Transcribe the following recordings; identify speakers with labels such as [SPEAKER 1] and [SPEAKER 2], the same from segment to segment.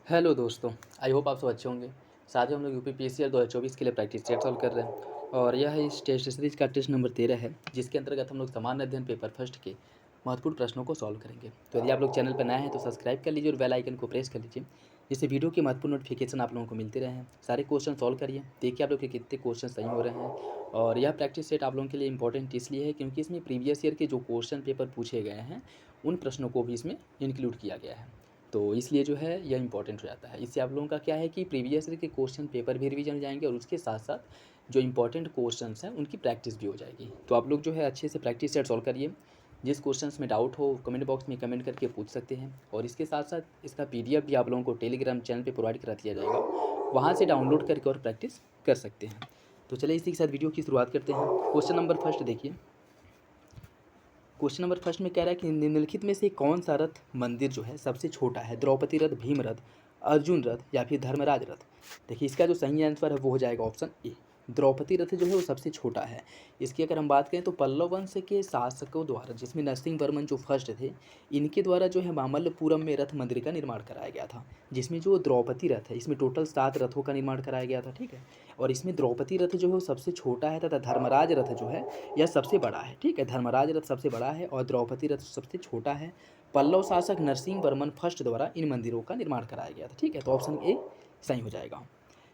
[SPEAKER 1] Hello दोस्तों, I hope आप सब अच्छे होंगे। साथ ही हम लोग यूपीपीएससी 2024 के लिए प्रैक्टिस सेट सॉल्व कर रहे हैं और यह इस टेस्ट सीरीज का टेस्ट नंबर 13 है, जिसके अंतर्गत हम लोग सामान्य अध्ययन पेपर फर्स्ट के महत्वपूर्ण प्रश्नों को सॉल्व करेंगे। तो यदि आप लोग चैनल पर नए हैं तो सब्सक्राइब कर लीजिए और बेल आइकन को प्रेस कर लीजिए, जिससे वीडियो की महत्वपूर्ण नोटिफिकेशन आप लोगों को मिलते रहे हैं। सारे क्वेश्चन सॉल्व करिए, देखिए आप लोग के कितने क्वेश्चन सही हो रहे हैं। और यह प्रैक्टिस सेट आप लोगों के लिए इंपॉर्टेंट इसलिए है क्योंकि इसमें प्रीवियस ईयर के जो क्वेश्चन पेपर पूछे गए हैं उन प्रश्नों को भी इसमें इंक्लूड किया गया है। तो इसलिए जो है यह इंपॉर्टेंट हो जाता है। इससे आप लोगों का क्या है कि प्रीवियस ईयर के क्वेश्चन पेपर भी रिवीजन हो जाएंगे और उसके साथ साथ जो इंपॉर्टेंट क्वेश्चंस हैं उनकी प्रैक्टिस भी हो जाएगी। तो आप लोग जो है अच्छे से प्रैक्टिस सेट सॉल्व करिए। जिस क्वेश्चंस में डाउट हो कमेंट बॉक्स में कमेंट करके पूछ सकते हैं और इसके साथ साथ इसका पीडीएफ भी आप लोगों को टेलीग्राम चैनल पे प्रोवाइड करा दिया जाएगा, वहाँ से डाउनलोड करके और प्रैक्टिस कर सकते हैं। तो चलिए इसी के साथ वीडियो की शुरुआत करते हैं। क्वेश्चन नंबर फर्स्ट देखिए। क्वेश्चन नंबर फर्स्ट में कह रहा है कि निम्नलिखित में से कौन सा रथ मंदिर जो है सबसे छोटा है? द्रौपदी रथ, भीम रथ, अर्जुन रथ या फिर धर्मराज रथ। देखिए इसका जो सही आंसर है वो हो जाएगा ऑप्शन ए, द्रौपदी रथ जो है वो सबसे छोटा है। इसकी अगर हम बात करें तो पल्लव वंश के शासकों द्वारा, जिसमें नरसिंह वर्मन जो फर्स्ट थे, इनके द्वारा जो है मामल्लपुरम में रथ मंदिर का निर्माण कराया गया था। जिसमें जो द्रौपदी रथ है इसमें टोटल 7 रथों का निर्माण कराया गया था, ठीक है। और इसमें द्रौपदी रथ जो है वो सबसे छोटा है तथा धर्मराज रथ जो है यह सबसे बड़ा है, ठीक है। धर्मराज रथ सबसे बड़ा है और द्रौपदी रथ सबसे छोटा है। पल्लव शासक नरसिंह वर्मन फर्स्ट द्वारा इन मंदिरों का निर्माण कराया गया था, ठीक है। तो ऑप्शन ए सही हो जाएगा।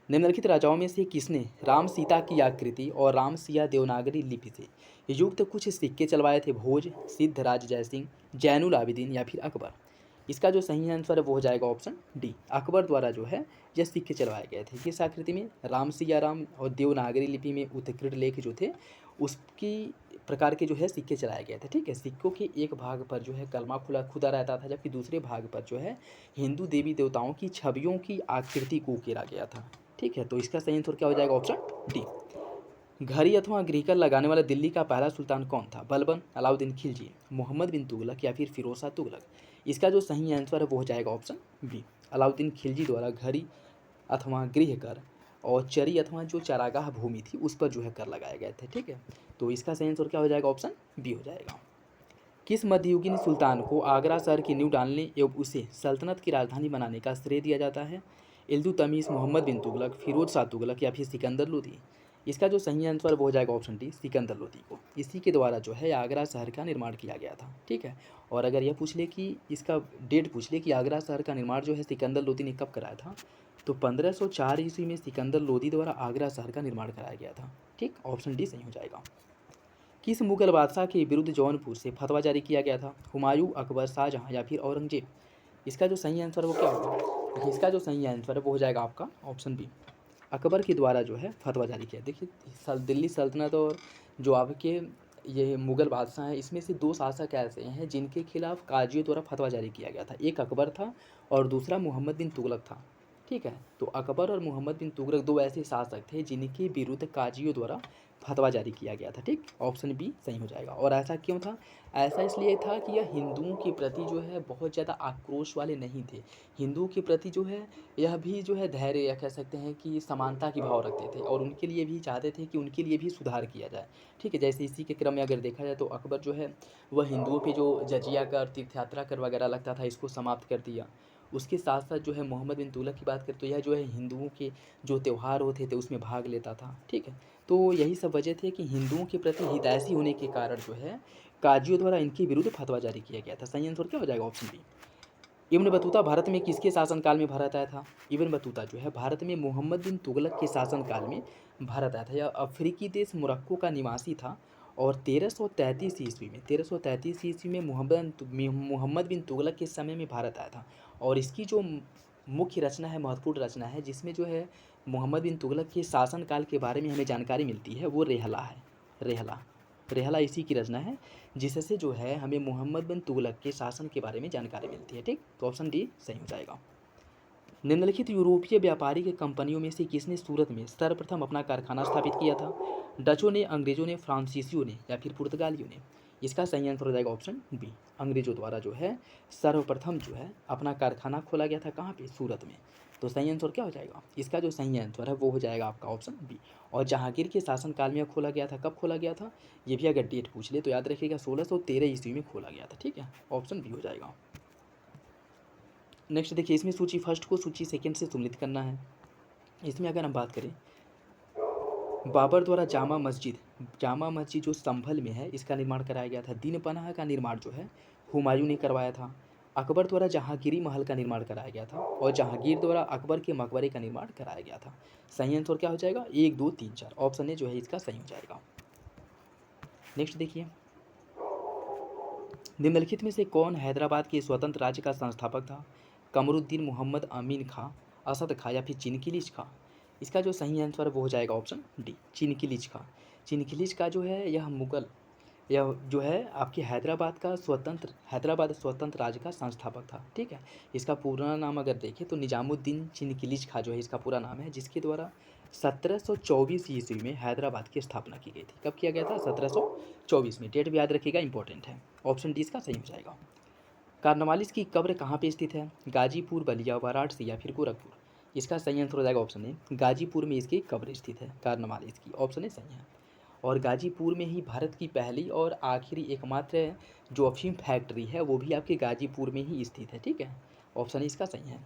[SPEAKER 1] निम्नलिखित राजाओं में से किसने राम सीता की आकृति और राम सिया देवनागरी लिपि से युक्त कुछ सिक्के चलवाए थे? भोज, सिद्धराज जयसिंह, जैनुल आबिदीन या फिर अकबर। इसका जो सही आंसर है वो हो जाएगा ऑप्शन डी, अकबर द्वारा जो है यह सिक्के चलवाए गए थे। किस आकृति में? राम सिया राम और देवनागरी लिपि में उत्कृष्ट लेख जो थे उसकी प्रकार के जो है सिक्के चलाए गए थे, ठीक है। सिक्कों के एक भाग पर जो है कलमा खुला खुदा रहता था, जबकि दूसरे भाग पर जो है हिंदू देवी देवताओं की छवियों की आकृति को उकेरा गया था, ठीक है। तो इसका सही आंसर क्या हो जाएगा? Option D. घड़ी अथवा ग्रीकर लगाने वाला दिल्ली का पहला सुल्तान कौन था? बलबन, अलाउद्दीन खिलजी, मोहम्मद बिन तुगलक या फिर फिरोज शाह तुगलक। इसका जो सही आंसर है वो हो जाएगा ऑप्शन बी, अलाउद्दीन खिलजी द्वारा घड़ी अथवा गृह कर और चरी अथवा जो चारागाह भूमि थी उस पर जो है कर लगाए गए थे, ठीक है। तो इसका सही आंसर क्या हो जाएगा? ऑप्शन बी हो जाएगा। किस मध्ययुगीन सुल्तान को आगरा शहर की नींव डालने एवं उसे सल्तनत की राजधानी बनाने का श्रेय दिया जाता है? इल्तुतमिश, मोहम्मद बिन तुगलक, फिरोज शाह तुगलक या फिर सिकंदर लोदी। इसका जो सही आंसर वो हो जाएगा ऑप्शन डी, सिकंदर लोदी को। इसी के द्वारा जो है आगरा शहर का निर्माण किया गया था, ठीक है। और अगर यह पूछ ले कि इसका डेट पूछ ले कि आगरा शहर का निर्माण जो है सिकंदर लोदी ने कब कराया था, तो 1504 ईस्वी में सिकंदर लोदी द्वारा आगरा शहर का निर्माण कराया गया था, ठीक। ऑप्शन डी सही हो जाएगा। किस मुगल बादशाह के विरुद्ध जौनपुर से फतवा जारी किया गया था? हुमायूं, अकबर, शाहजहां या फिर औरंगजेब। इसका जो सही आंसर वो क्या होगा? देखिए इसका जो सही आंसर है वो हो जाएगा आपका ऑप्शन बी, अकबर के द्वारा जो है फतवा जारी किया। देखिए दिल्ली सल्तनत और जो आपके ये मुगल बादशाह हैं इसमें से दो शासक ऐसे हैं जिनके खिलाफ काजियों द्वारा फतवा जारी किया गया था। एक अकबर था और दूसरा मोहम्मद बिन तुगलक था, ठीक है। तो अकबर और मोहम्मद बिन तुगलक दो ऐसे शासक थे जिनके विरुद्ध काजियों द्वारा फतवा जारी किया गया था, ठीक। ऑप्शन बी सही हो जाएगा। और ऐसा क्यों था? ऐसा इसलिए था कि यह हिंदुओं के प्रति जो है बहुत ज़्यादा आक्रोश वाले नहीं थे। हिंदुओं के प्रति जो है यह भी जो है धैर्य या कह सकते हैं कि समानता की भाव रखते थे और उनके लिए भी चाहते थे कि उनके लिए भी सुधार किया जाए, ठीक है। जैसे इसी के क्रम में अगर देखा जाए तो अकबर जो है वह हिंदुओं पे जो जजिया कर, तीर्थ यात्रा कर वगैरह लगता था इसको समाप्त कर दिया। उसके साथ साथ जो है मोहम्मद बिन तुगलक की बात करें तो यह जो है हिंदुओं के जो त्यौहार होते थे उसमें भाग लेता था, ठीक है। तो यही सब वजह थे कि हिंदुओं के प्रति हितैषी होने के कारण जो है काजियों द्वारा इनके विरुद्ध फतवा जारी किया गया था। सही आंसर क्या हो जाएगा? Option B. Ibn Battuta Bharat में किसके शासनकाल में भारत आया था? इब्न बतूता जो है भारत में मोहम्मद बिन तुगलक के शासनकाल में भारत आया था। यह अफ्रीकी देश मोरक्को का निवासी था और 1333 ईस्वी में 1333 ईस्वी में मोहम्मद बिन तुगलक के समय में भारत आया था। और इसकी जो मुख्य रचना है, महत्वपूर्ण रचना है, जिसमें जो है मोहम्मद बिन तुगलक के शासनकाल के बारे में हमें जानकारी मिलती है, वो रेहला है। रेहला रेहला इसी की रचना है जिससे जो है हमें मोहम्मद बिन तुगलक के शासन के बारे में जानकारी मिलती है, ठीक। तो ऑप्शन डी सही हो जाएगा। निम्नलिखित यूरोपीय व्यापारिक कंपनियों में से किसने सूरत में सर्वप्रथम अपना कारखाना स्थापित किया था? डचों ने, अंग्रेजों ने, फ्रांसीसियों ने या फिर पुर्तगालियों ने। इसका सही आंसर हो जाएगा ऑप्शन बी, अंग्रेजों द्वारा जो है सर्वप्रथम जो है अपना कारखाना खोला गया था। कहाँ पे? सूरत में। तो सही आंसर क्या हो जाएगा? इसका जो सही आंसर है वो हो जाएगा आपका ऑप्शन बी। और जहांगीर के शासनकाल में खोला गया था। कब खोला गया था? ये भी अगर डेट पूछ ले तो याद रखिएगा 1613 ईस्वी में खोला गया था, ठीक है। ऑप्शन बी हो जाएगा। नेक्स्ट देखिए, इसमें सूची फर्स्ट को सूची सेकंड से सम्मिलित करना है। इसमें अगर हम बात करें, बाबर द्वारा जामा मस्जिद जो संभल में है, इसका निर्माण कराया गया था। दीन पनाह का निर्माण जो है हुमायूं ने करवाया था। अकबर द्वारा जहांगीरी महल का निर्माण कराया गया था और जहांगीर द्वारा अकबर के मकबरे का निर्माण कराया गया था। सही आंसर क्या हो जाएगा? 1 2 3 4, ऑप्शन ए जो है इसका सही हो जाएगा। नेक्स्ट देखिए, निम्नलिखित में से कौन हैदराबाद के स्वतंत्र राज्य का संस्थापक था? कमरुद्दीन मोहम्मद अमीन खां, असद खां या फिर चिनकिलिज खां? इसका जो सही आंसर है वो हो जाएगा ऑप्शन डी, चिनकिलिज खां। चिनकिलिज का जो है यह जो है आपकी हैदराबाद स्वतंत्र राज्य का संस्थापक था। ठीक है, इसका पूरा नाम अगर देखें तो निजामुद्दीन चिनकिलिज खां जो है इसका पूरा नाम है, जिसके द्वारा 1724 ईस्वी में हैदराबाद की स्थापना की गई थी। कब किया गया था? 1724 में। डेट भी याद रखिएगा, इंपॉर्टेंट है। ऑप्शन डी इसका सही हो जाएगा। कार्नवालिस की कब्र कहाँ पे स्थित है? गाजीपुर, बलिया, वाराणसी या फिर गोरखपुर? इसका सही आंसर हो जाएगा ऑप्शन ए, गाजीपुर में इसकी कब्र स्थित है कार्नवालिस की। ऑप्शन ए सही है। और गाजीपुर में ही भारत की पहली और आखिरी एकमात्र जो अफीम फैक्ट्री है वो भी आपके गाजीपुर में ही स्थित है। ठीक है, ऑप्शन इसका सही है।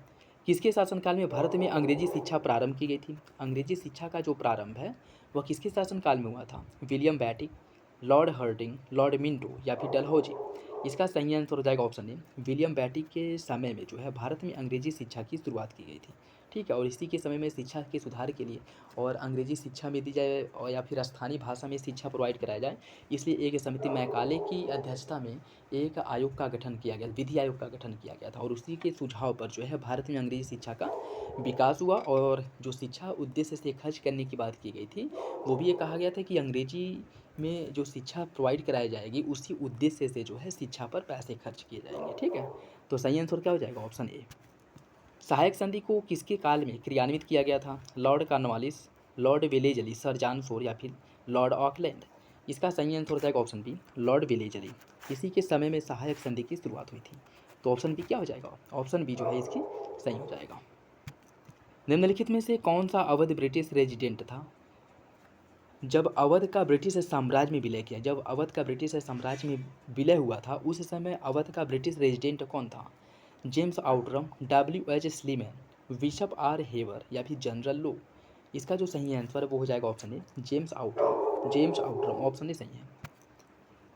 [SPEAKER 1] किसके शासनकाल में भारत में अंग्रेजी शिक्षा प्रारंभ की गई थी? अंग्रेजी शिक्षा का जो प्रारंभ है वह किसके शासनकाल में हुआ था? William बैटिक, Lord herding, Lord Minto या फिर डलहौजी? इसका सही आंसर हो जाएगा ऑप्शन ए, विलियम बैटिक के समय में जो है भारत में अंग्रेजी शिक्षा की शुरुआत की गई थी। ठीक है, और इसी के समय में शिक्षा के सुधार के लिए और अंग्रेजी शिक्षा में दी जाए और या फिर स्थानीय भाषा में शिक्षा प्रोवाइड कराया जाए, इसलिए एक समिति मैकाले की अध्यक्षता में एक आयोग का गठन किया गया, विधि आयोग का गठन किया गया था। और उसी के सुझाव पर जो है भारत में अंग्रेजी शिक्षा का विकास हुआ और जो शिक्षा उद्देश्य से खर्च करने की बात की गई थी वो भी ये कहा गया था कि अंग्रेजी में जो शिक्षा प्रोवाइड कराई जाएगी उसी उद्देश्य से जो है शिक्षा पर पैसे खर्च किए जाएंगे। ठीक है, तो सही आंसर क्या हो जाएगा? ऑप्शन ए। सहायक संधि को किसके काल में क्रियान्वित किया गया था? Lord Cornwallis, Lord Wellesley, sir John Shore या फिर लॉर्ड ऑकलैंड? इसका सही आंसर हो जाएगा ऑप्शन बी, लॉर्ड वेलेजली। इसी के समय में सहायक संधि की शुरुआत हुई थी। तो ऑप्शन बी क्या हो जाएगा? ऑप्शन बी जो है इसकी सही हो जाएगा। निम्नलिखित में से कौन सा अवध ब्रिटिश रेजिडेंट था जब अवध का ब्रिटिश साम्राज्य में विलय किया? जब अवध का ब्रिटिश साम्राज्य में विलय हुआ था उस समय अवध का ब्रिटिश रेजिडेंट कौन था? James Outram, W.H. Sleeman, bishop R Heber या फिर जनरल लो? इसका जो सही आंसर है वो हो जाएगा option A, James Outram. Option A सही है।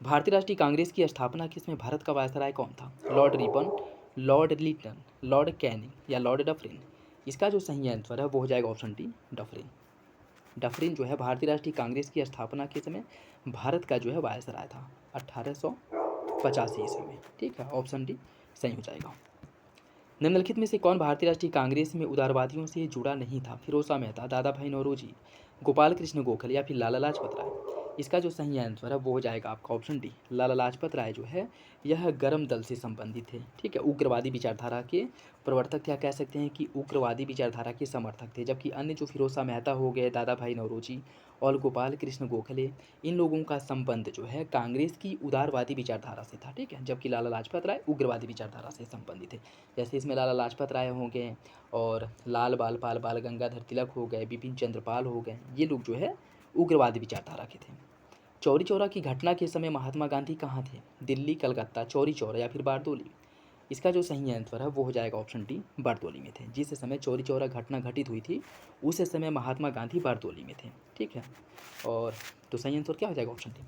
[SPEAKER 1] भारतीय राष्ट्रीय कांग्रेस की स्थापना के समय भारत का वायसराय कौन था? Lord Ripon, Lord Lytton, Lord Canning या लॉर्ड डफरिन? इसका जो सही आंसर है वो हो जाएगा ऑप्शन डी, डफरिन। डफरिन जो है भारतीय राष्ट्रीय कांग्रेस की स्थापना के समय भारत का जो है वायसराय था 1885 ईस्वी में। ठीक है, ऑप्शन डी सही हो जाएगा। निम्नलिखित में से कौन भारतीय राष्ट्रीय कांग्रेस में उदारवादियों से जुड़ा नहीं था? फिरोज मेहता, दादा भाई नौरोजी, गोपाल कृष्ण गोखले या फिर लाला लाजपत राय? इसका जो सही आंसर है वो हो जाएगा आपका ऑप्शन डी, लाला लाजपत राय जो है यह गरम दल से संबंधित थे। ठीक है, उग्रवादी विचारधारा के प्रवर्तक थे, या कह सकते हैं कि उग्रवादी विचारधारा के समर्थक थे। जबकि अन्य जो फिरोज मेहता हो गए, दादा भाई नौरोजी और गोपाल कृष्ण गोखले, इन लोगों का संबंध जो है कांग्रेस की उदारवादी विचारधारा से था। ठीक है, जबकि लाला लाजपत राय उग्रवादी विचारधारा से संबंधित थे। जैसे इसमें लाला लाजपत राय हो गए और लाल बाल पाल, बाल गंगाधर तिलक हो गए, बिपिन चंद्र पाल हो गए, ये लोग जो है उग्रवादी विचारधारा के थे। चौरी चौरा की घटना के समय महात्मा गांधी कहाँ थे? दिल्ली, कलकत्ता, चौरी चौरा या फिर बारदोली? इसका जो सही आंसर है वो हो जाएगा ऑप्शन डी, बारदोली में थे। जिस समय चौरी चौरा घटना घटित हुई थी उस समय महात्मा गांधी बारदोली में थे। ठीक है, और तो सही आंसर क्या हो जाएगा? Option D.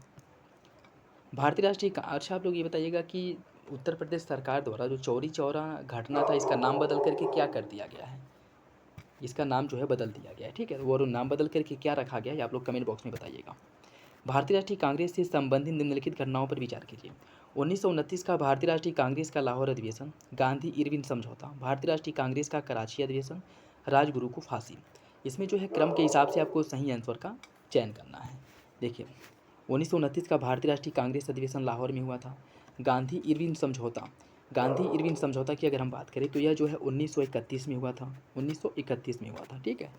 [SPEAKER 1] भारतीय राष्ट्रीय अच्छा, आप लोग ये बताइएगा कि उत्तर प्रदेश सरकार द्वारा जो चौरी चौरा घटना था इसका नाम बदल करके क्या कर दिया गया है? इसका नाम जो है बदल दिया गया है। ठीक है, और नाम बदल करके क्या रखा गया है आप लोग कमेंट बॉक्स में बताइएगा। भारतीय राष्ट्रीय कांग्रेस से संबंधित निम्नलिखित घटनाओं पर विचार कीजिए। 1929 का भारतीय राष्ट्रीय कांग्रेस का लाहौर अधिवेशन, गांधी इरविन समझौता, भारतीय राष्ट्रीय कांग्रेस का कराची अधिवेशन, राजगुरु को फांसी? इसमें जो है क्रम के हिसाब से आपको सही आंसर का चयन करना है। देखिए, 1929 का भारतीय राष्ट्रीय कांग्रेस अधिवेशन लाहौर में हुआ था। गांधी इरविन समझौता की अगर हम बात करें तो यह जो है 1931 में हुआ था, 1931 में हुआ था। ठीक है,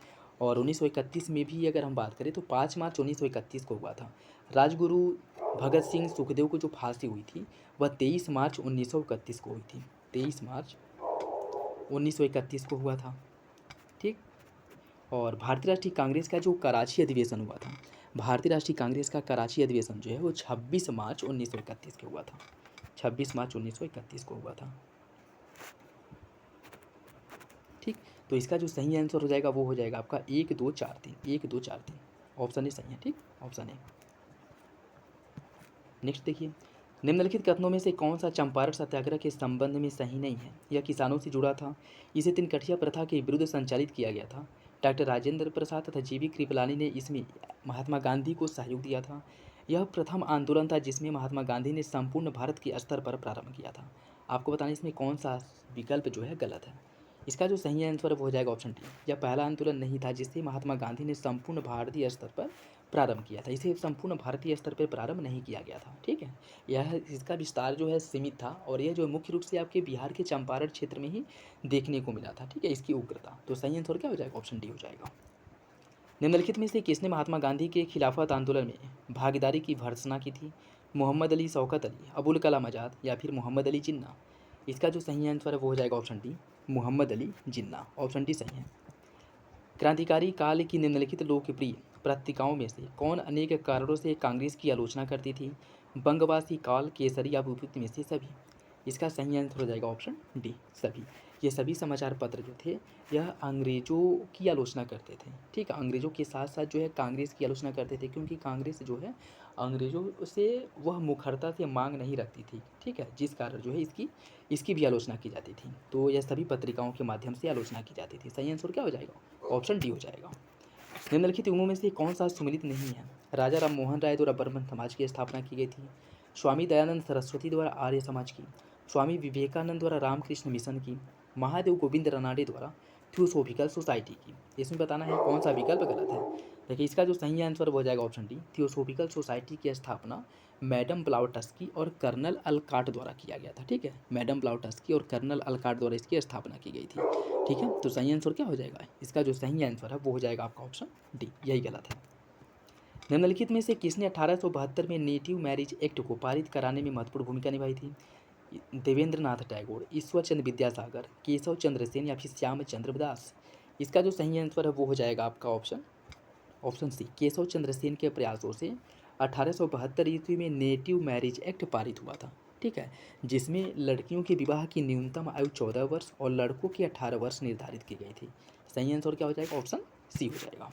[SPEAKER 1] और 1931 में भी अगर हम बात करें तो 5 मार्च 1931 को हुआ था। राजगुरु भगत सिंह सुखदेव को जो फांसी हुई थी वह 23 मार्च 1931 को हुई थी, 23 मार्च 1931 को हुआ था। ठीक, और भारतीय राष्ट्रीय कांग्रेस का जो कराची अधिवेशन हुआ था, भारतीय राष्ट्रीय कांग्रेस का कराची अधिवेशन जो है वो 26 मार्च 1931 को हुआ था, 26 मार्च 1931 को हुआ था। ठीक, तो इसका जो सही आंसर हो जाएगा वो हो जाएगा आपका 1 2 4 3, 1 2 4 3, ऑप्शन ए सही है। ठीक, ऑप्शन ए। नेक्स्ट देखिए, निम्नलिखित कथनों में से कौन सा चंपारण सत्याग्रह के संबंध में सही नहीं है? यह किसानों से जुड़ा था, इसे तिनकठिया प्रथा के विरुद्ध संचालित किया गया था, डॉक्टर राजेंद्र प्रसाद तथा जीवी कृपलानी ने इसमें महात्मा गांधी को सहयोग दिया था, यह प्रथम आंदोलन था जिसमें महात्मा गांधी ने संपूर्ण भारत के स्तर पर प्रारंभ किया था। आपको बताना इसमें कौन सा विकल्प जो है गलत है। इसका जो सही आंसर वो हो जाएगा ऑप्शन डी। यह पहला आंदोलन नहीं था जिससे महात्मा गांधी ने संपूर्ण भारतीय स्तर पर प्रारंभ किया था, इसे संपूर्ण भारतीय स्तर पर प्रारंभ नहीं किया गया था। ठीक है, यह इसका विस्तार जो है सीमित था और यह जो मुख्य रूप से आपके बिहार के चंपारण क्षेत्र में ही देखने को मिला था। ठीक है, इसकी उग्रता, तो सही आंसर क्या हो जाएगा? ऑप्शन डी हो जाएगा। निम्नलिखित में से किसने महात्मा गांधी के खिलाफत आंदोलन में भागीदारी की भर्त्सना की थी? मोहम्मद अली, शौकत अली, अबुल कलाम आज़ाद या फिर मोहम्मद अली जिन्ना? इसका जो सही आंसर है वो हो जाएगा option D, Mohammad Ali Jinnah, option D सही है। क्रांतिकारी काल की निम्नलिखित लोकप्रिय पत्रिकाओं में से कौन अनेक कारणों से कांग्रेस की आलोचना करती थी? बंगवासी, काल, केसरी या विभूति में से सभी? इसका सही आंसर हो जाएगा ऑप्शन डी, सभी। ये सभी समाचार पत्र जो थे यह अंग्रेज़ों की आलोचना करते थे। ठीक है, अंग्रेज़ों के साथ साथ जो है कांग्रेस की आलोचना करते थे, क्योंकि कांग्रेस जो है अंग्रेज़ों से वह मुखरता से मांग नहीं रखती थी। ठीक है, जिस कारण जो है इसकी इसकी भी आलोचना की जाती थी। तो यह सभी पत्रिकाओं के माध्यम से आलोचना की जाती थी। सही आंसर क्या हो जाएगा? ऑप्शन डी हो जाएगा। निम्नलिखित युगों में से कौन सा सुमिलित नहीं है? राजा राम मोहन राय द्वारा ब्रह्म समाज की स्थापना की गई थी, स्वामी दयानंद सरस्वती द्वारा आर्य समाज की, स्वामी विवेकानंद द्वारा रामकृष्ण मिशन की, महादेव गोविंद रनाडे द्वारा थियोसोफिकल सोसाइटी की? इसमें बताना है कौन सा विकल्प गलत है। देखिए, इसका जो सही आंसर हो जाएगा ऑप्शन डी, थियोसोफिकल सोसाइटी की स्थापना मैडम ब्लाउटस्की और कर्नल अलकाट द्वारा किया गया था। ठीक है, मैडम ब्लाउटस्की और कर्नल अलकाट द्वारा इसकी स्थापना की गई थी। ठीक है, तो सही आंसर क्या हो जाएगा? इसका जो सही आंसर है वो हो जाएगा आपका ऑप्शन डी, यही गलत है। निम्नलिखित में से किसने 1872 में नेटिव मैरिज एक्ट को पारित कराने में महत्वपूर्ण भूमिका निभाई थी? देवेंद्र नाथ टैगोर, ईश्वर चंद्र विद्यासागर, केशव चंद्र सेन या फिर श्याम चंद्र दास? इसका जो सही आंसर है वो हो जाएगा आपका ऑप्शन सी, केशव चंद्र सेन के प्रयासों से 1872 ईस्वी में नेटिव मैरिज एक्ट पारित हुआ था। ठीक है, जिसमें लड़कियों के विवाह की न्यूनतम आयु 14 वर्ष और लड़कों की 18 वर्ष निर्धारित की गई थी। सही आंसर क्या हो जाएगा? ऑप्शन सी हो जाएगा।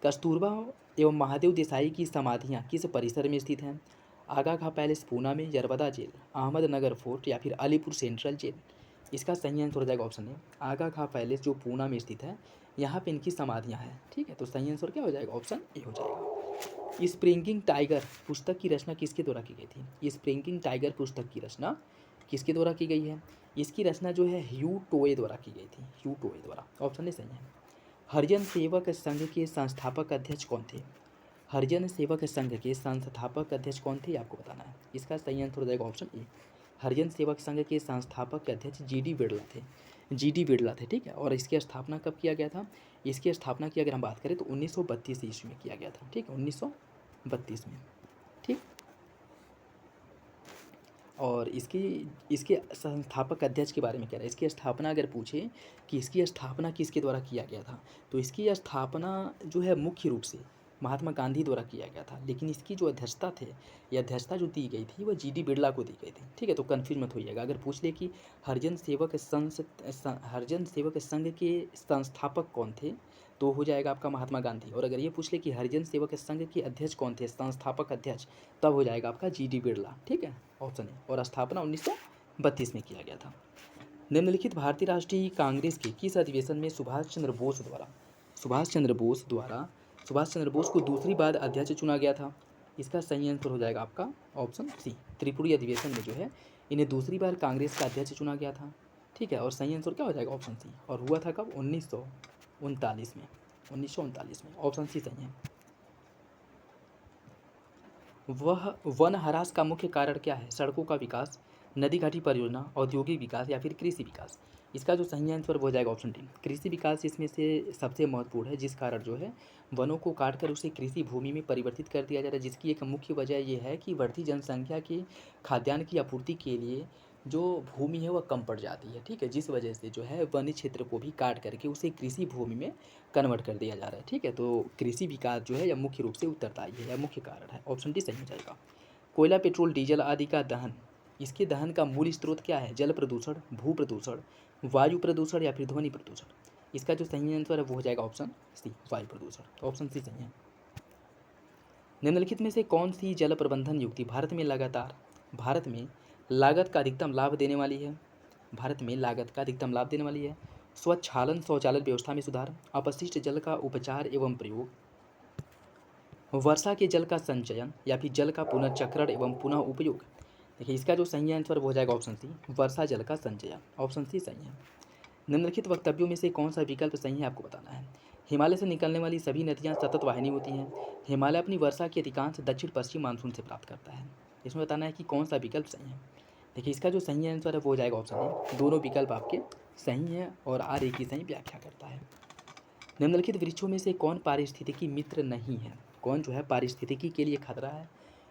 [SPEAKER 1] कस्तूरबा एवं महादेव देसाई की समाधियाँ किस परिसर में स्थित हैं? आगा खां पैलेस पूना में, यरबदा जेल, अहमदनगर फोर्ट या फिर अलीपुर सेंट्रल जेल? इसका सही आंसर हो जाएगा ऑप्शन ए, आगा खां पैलेस जो पूना में स्थित है, यहाँ पे इनकी समाधियाँ हैं। ठीक है, तो सही आंसर क्या हो जाएगा? ऑप्शन ए हो जाएगा। स्प्रिंगिंग टाइगर पुस्तक की रचना किसके द्वारा की गई थी? स्प्रिंगिंग टाइगर पुस्तक की रचना किसके द्वारा की गई है? इसकी रचना जो है ह्यू टोए द्वारा की गई थी, ह्यू टोए द्वारा, ऑप्शन ए सही है। हरिजन सेवक संघ के संस्थापक अध्यक्ष कौन थे? हरिजन सेवक संघ के संस्थापक अध्यक्ष कौन थे, आपको बताना है। इसका सही आंसर हो जाएगा ऑप्शन ए, हरिजन सेवक संघ के संस्थापक अध्यक्ष जीडी बिरला थे, जीडी बिरला थे। ठीक है, और इसकी स्थापना कब किया गया था? इसकी स्थापना की अगर हम बात करें तो 1932 ईस्वी में किया गया था। ठीक है, 1932 में। ठीक, और इसके संस्थापक अध्यक्ष के बारे में कह रहा है। इसकी स्थापना अगर पूछे कि इसकी स्थापना किसके द्वारा किया गया था, तो इसकी स्थापना जो है मुख्य रूप से महात्मा गांधी द्वारा किया गया था, लेकिन इसकी जो अध्यक्षता थे, ये अध्यक्षता जो दी गई थी वह जीडी बिरला को दी गई थी। ठीक है, तो कन्फ्यूज मत होइएगा। अगर पूछ ले कि हरिजन सेवक संघ के संस्थापक कौन थे, तो हो जाएगा आपका महात्मा गांधी। और अगर ये पूछ ले कि हरिजन सेवक संघ के अध्यक्ष कौन थे, संस्थापक अध्यक्ष, तब हो जाएगा आपका जीडी बिरला। ठीक है, ऑप्शन है। और स्थापना 1932 में किया गया था। निम्नलिखित भारतीय राष्ट्रीय कांग्रेस के किस अधिवेशन में सुभाष चंद्र बोस को दूसरी बार अध्यक्ष चुना गया था? इसका सही आंसर हो जाएगा आपका ऑप्शन सी, त्रिपुरी अधिवेशन में जो है इन्हें दूसरी बार कांग्रेस का अध्यक्ष चुना गया था। ठीक है, और सही आंसर क्या हो जाएगा? Option C. और हुआ था कब? 1939 में, 1939 में, ऑप्शन सी सही है। वह वन ह्रास का मुख्य कारण क्या है? सड़कों का विकास, नदी घाटी परियोजना, औद्योगिक विकास या फिर कृषि विकास? इसका जो सही आंसर हो जाएगा ऑप्शन डी, कृषि विकास इसमें से सबसे महत्वपूर्ण है, जिस कारण जो है वनों को काटकर उसे कृषि भूमि में परिवर्तित कर दिया जा रहा है, जिसकी एक मुख्य वजह ये है कि बढ़ती जनसंख्या की खाद्यान्न की आपूर्ति के लिए जो भूमि है वह कम पड़ जाती है। ठीक है, जिस वजह से जो है वन्य क्षेत्र को भी काट करके उसे कृषि भूमि में कन्वर्ट कर दिया जा रहा है। ठीक है, तो कृषि विकास जो है यह मुख्य रूप से उत्तरदायी है, यह मुख्य कारण है। ऑप्शन डी सही हो जाएगा। कोयला, पेट्रोल, डीजल आदि का दहन इसके दहन का मूल स्रोत क्या है? जल प्रदूषण, भू प्रदूषण, वायु प्रदूषण या फिर ध्वनि प्रदूषण। इसका जो सही आंसर है वो हो जाएगा ऑप्शन सी, वायु प्रदूषण। तो ऑप्शन सी सही है। निम्नलिखित में से कौन सी जल प्रबंधन युक्ति भारत में लागत का अधिकतम लाभ देने वाली है? भारत में लागत का अधिकतम लाभ देने वाली है। स्वच्छालन शौचालय व्यवस्था में सुधार, अपशिष्ट जल का उपचार एवं प्रयोग, वर्षा के जल का संचयन या फिर जल का पुनर्चक्रण एवं पुनः उपयोग। देखिए इसका जो सही आंसर वो हो जाएगा ऑप्शन सी, वर्षा जल का संचयन। ऑप्शन सी सही है। निम्नलिखित वक्तव्यों में से कौन सा विकल्प सही है आपको बताना है। हिमालय से निकलने वाली सभी नदियाँ सतत वाहिनी होती हैं। हिमालय अपनी वर्षा की अधिकांश दक्षिण पश्चिम मानसून से प्राप्त करता है। इसमें बताना है कि कौन सा विकल्प सही है। देखिए इसका जो सही आंसर है वो हो जाएगा ऑप्शन ए। दोनों विकल्प आपके सही हैं और आर एक की सही व्याख्या करता है। निम्नलिखित वृक्षों में से कौन पारिस्थितिकी मित्र नहीं है? कौन जो है पारिस्थितिकी के लिए खतरा है?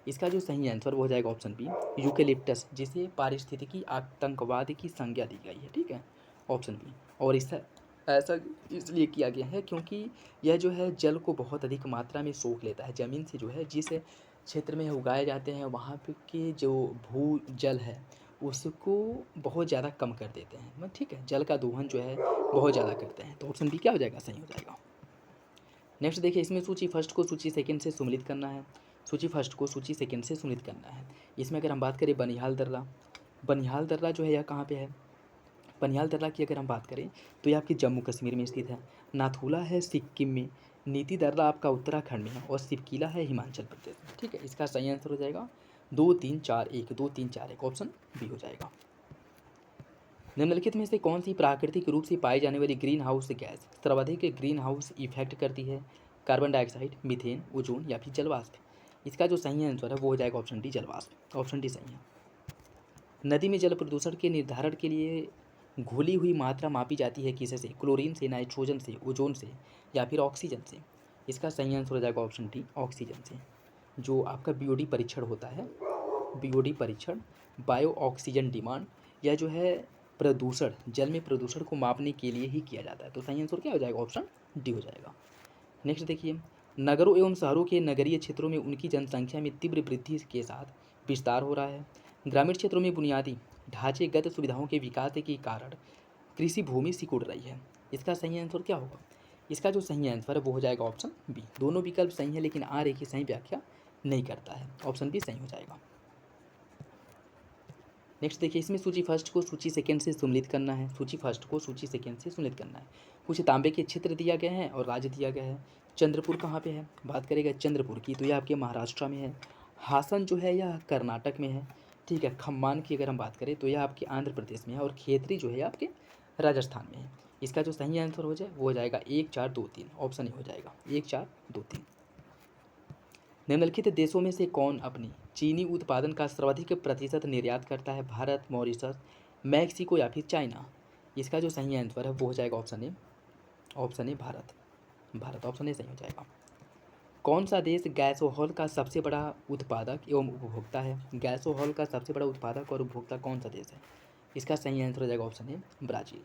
[SPEAKER 1] इसका जो सही आंसर वो हो जाएगा ऑप्शन बी, यूकेलिप्टस, जिसे पारिस्थितिकी आतंकवाद की संज्ञा दी गई है। ठीक है, ऑप्शन बी। और इससे ऐसा इसलिए किया गया है क्योंकि यह जो है जल को बहुत अधिक मात्रा में सोख लेता है। ज़मीन से जो है जिस क्षेत्र में उगाए जाते हैं वहाँ पे के जो भू जल है उसको बहुत ज़्यादा कम कर देते हैं। ठीक है, जल का दोहन जो है बहुत ज़्यादा करते हैं। तो ऑप्शन बी क्या हो जाएगा? सही हो जाएगा। नेक्स्ट देखिए, इसमें सूची फर्स्ट को सूची सेकंड से सम्मिलित करना है। सूची फर्स्ट को सूची सेकंड से सम्मिलित करना है। इसमें अगर हम बात करें बनिहाल दर्रा जो है यह कहाँ पे है? बनिहाल दर्रा की अगर हम बात करें तो यह आपके जम्मू कश्मीर में स्थित है। नाथुला है सिक्किम में, नीति दर्रा आपका उत्तराखंड में है और सिपकीला है हिमाचल प्रदेश में। ठीक है, इसका सही आंसर हो जाएगा 2 3 4 1, 2 3 4 1, ऑप्शन बी हो जाएगा। निम्नलिखित में से कौन सी प्राकृतिक रूप से पाई जाने वाली ग्रीन हाउस गैस सर्वाधिक ग्रीन हाउस इफेक्ट करती है? कार्बन डाइऑक्साइड, मीथेन, ओजोन या फिर जलवाष्प। इसका जो सही आंसर है वो हो जाएगा ऑप्शन डी, जलवाष्प। ऑप्शन डी सही है। नदी में जल प्रदूषण के निर्धारण के लिए घुली हुई मात्रा मापी जाती है किससे? क्लोरीन से, नाइट्रोजन से, ओजोन से या फिर ऑक्सीजन से। इसका सही आंसर हो जाएगा ऑप्शन डी, ऑक्सीजन से। जो आपका बीओडी परीक्षण होता है, बीओडी परीक्षण, बायो ऑक्सीजन डिमांड, यह जो है प्रदूषण, जल में प्रदूषण को मापने के लिए ही किया जाता है। तो सही आंसर क्या हो जाएगा? ऑप्शन डी हो जाएगा। नेक्स्ट देखिए, नगरों एवं शहरों के नगरीय क्षेत्रों में उनकी जनसंख्या में तीव्र वृद्धि के साथ विस्तार हो रहा है। ग्रामीण क्षेत्रों में बुनियादी ढांचेगत सुविधाओं के विकास के कारण कृषि भूमि सिकुड़ रही है। इसका सही आंसर क्या होगा? इसका जो सही आंसर है वो हो जाएगा ऑप्शन बी। दोनों विकल्प सही है लेकिन आर एक की सही व्याख्या नहीं करता है। ऑप्शन बी सही हो जाएगा। नेक्स्ट देखिए, इसमें सूची फर्स्ट को सूची सेकंड से सम्मिलित करना है। सूची फर्स्ट को सूची सेकंड से सम्मिलित करना है। कुछ तांबे के क्षेत्र दिया गया है और राज्य दिया गया है। चंद्रपुर कहाँ पे है? बात करेगा चंद्रपुर की तो यह आपके महाराष्ट्र में है। हासन जो है यह कर्नाटक में है। ठीक है, खम्मान की अगर हम बात करें तो यह आपके आंध्र प्रदेश में है और खेतरी जो है आपके राजस्थान में है। इसका जो सही आंसर हो जाए वो हो जाएगा 1 4 2 3, ऑप्शन ही हो जाएगा 1 4 2 3। निम्नलिखित देशों में से कौन अपनी चीनी उत्पादन का सर्वाधिक प्रतिशत निर्यात करता है? भारत, मॉरिशस, मैक्सिको या फिर चाइना। इसका जो सही आंसर है वो हो जाएगा option A, option A Bharat. Bharat option A सही हो जाएगा। कौन सा देश गैसोहॉल का सबसे बड़ा उत्पादक एवं उपभोक्ता है? गैसोहॉल का सबसे बड़ा उत्पादक और उपभोक्ता कौन सा देश है? इसका सही आंसर हो जाएगा ऑप्शन ए, ब्राज़ील।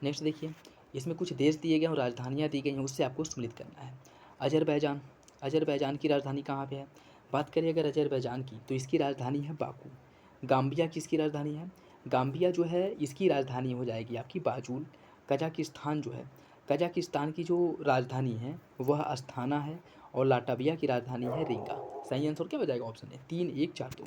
[SPEAKER 1] नेक्स्ट देखिए, इसमें कुछ देश दिए गए और राजधानियाँ दी गई हैं, उससे आपको सम्मिलित करना है। अजरबैजान, अजरबैजान की राजधानी कहाँ पे है? बात करें अगर अजरबैजान की तो इसकी राजधानी है बाकू। गाम्बिया की इसकी राजधानी है? गाम्बिया जो है इसकी राजधानी हो जाएगी आपकी बाजूल। कजाकिस्तान जो है, कजाकिस्तान की जो राजधानी है वह अस्थाना है और लाटविया की राजधानी है रिंगा। सही आंसर क्या हो जाएगा? ऑप्शन है 3 1 4 2।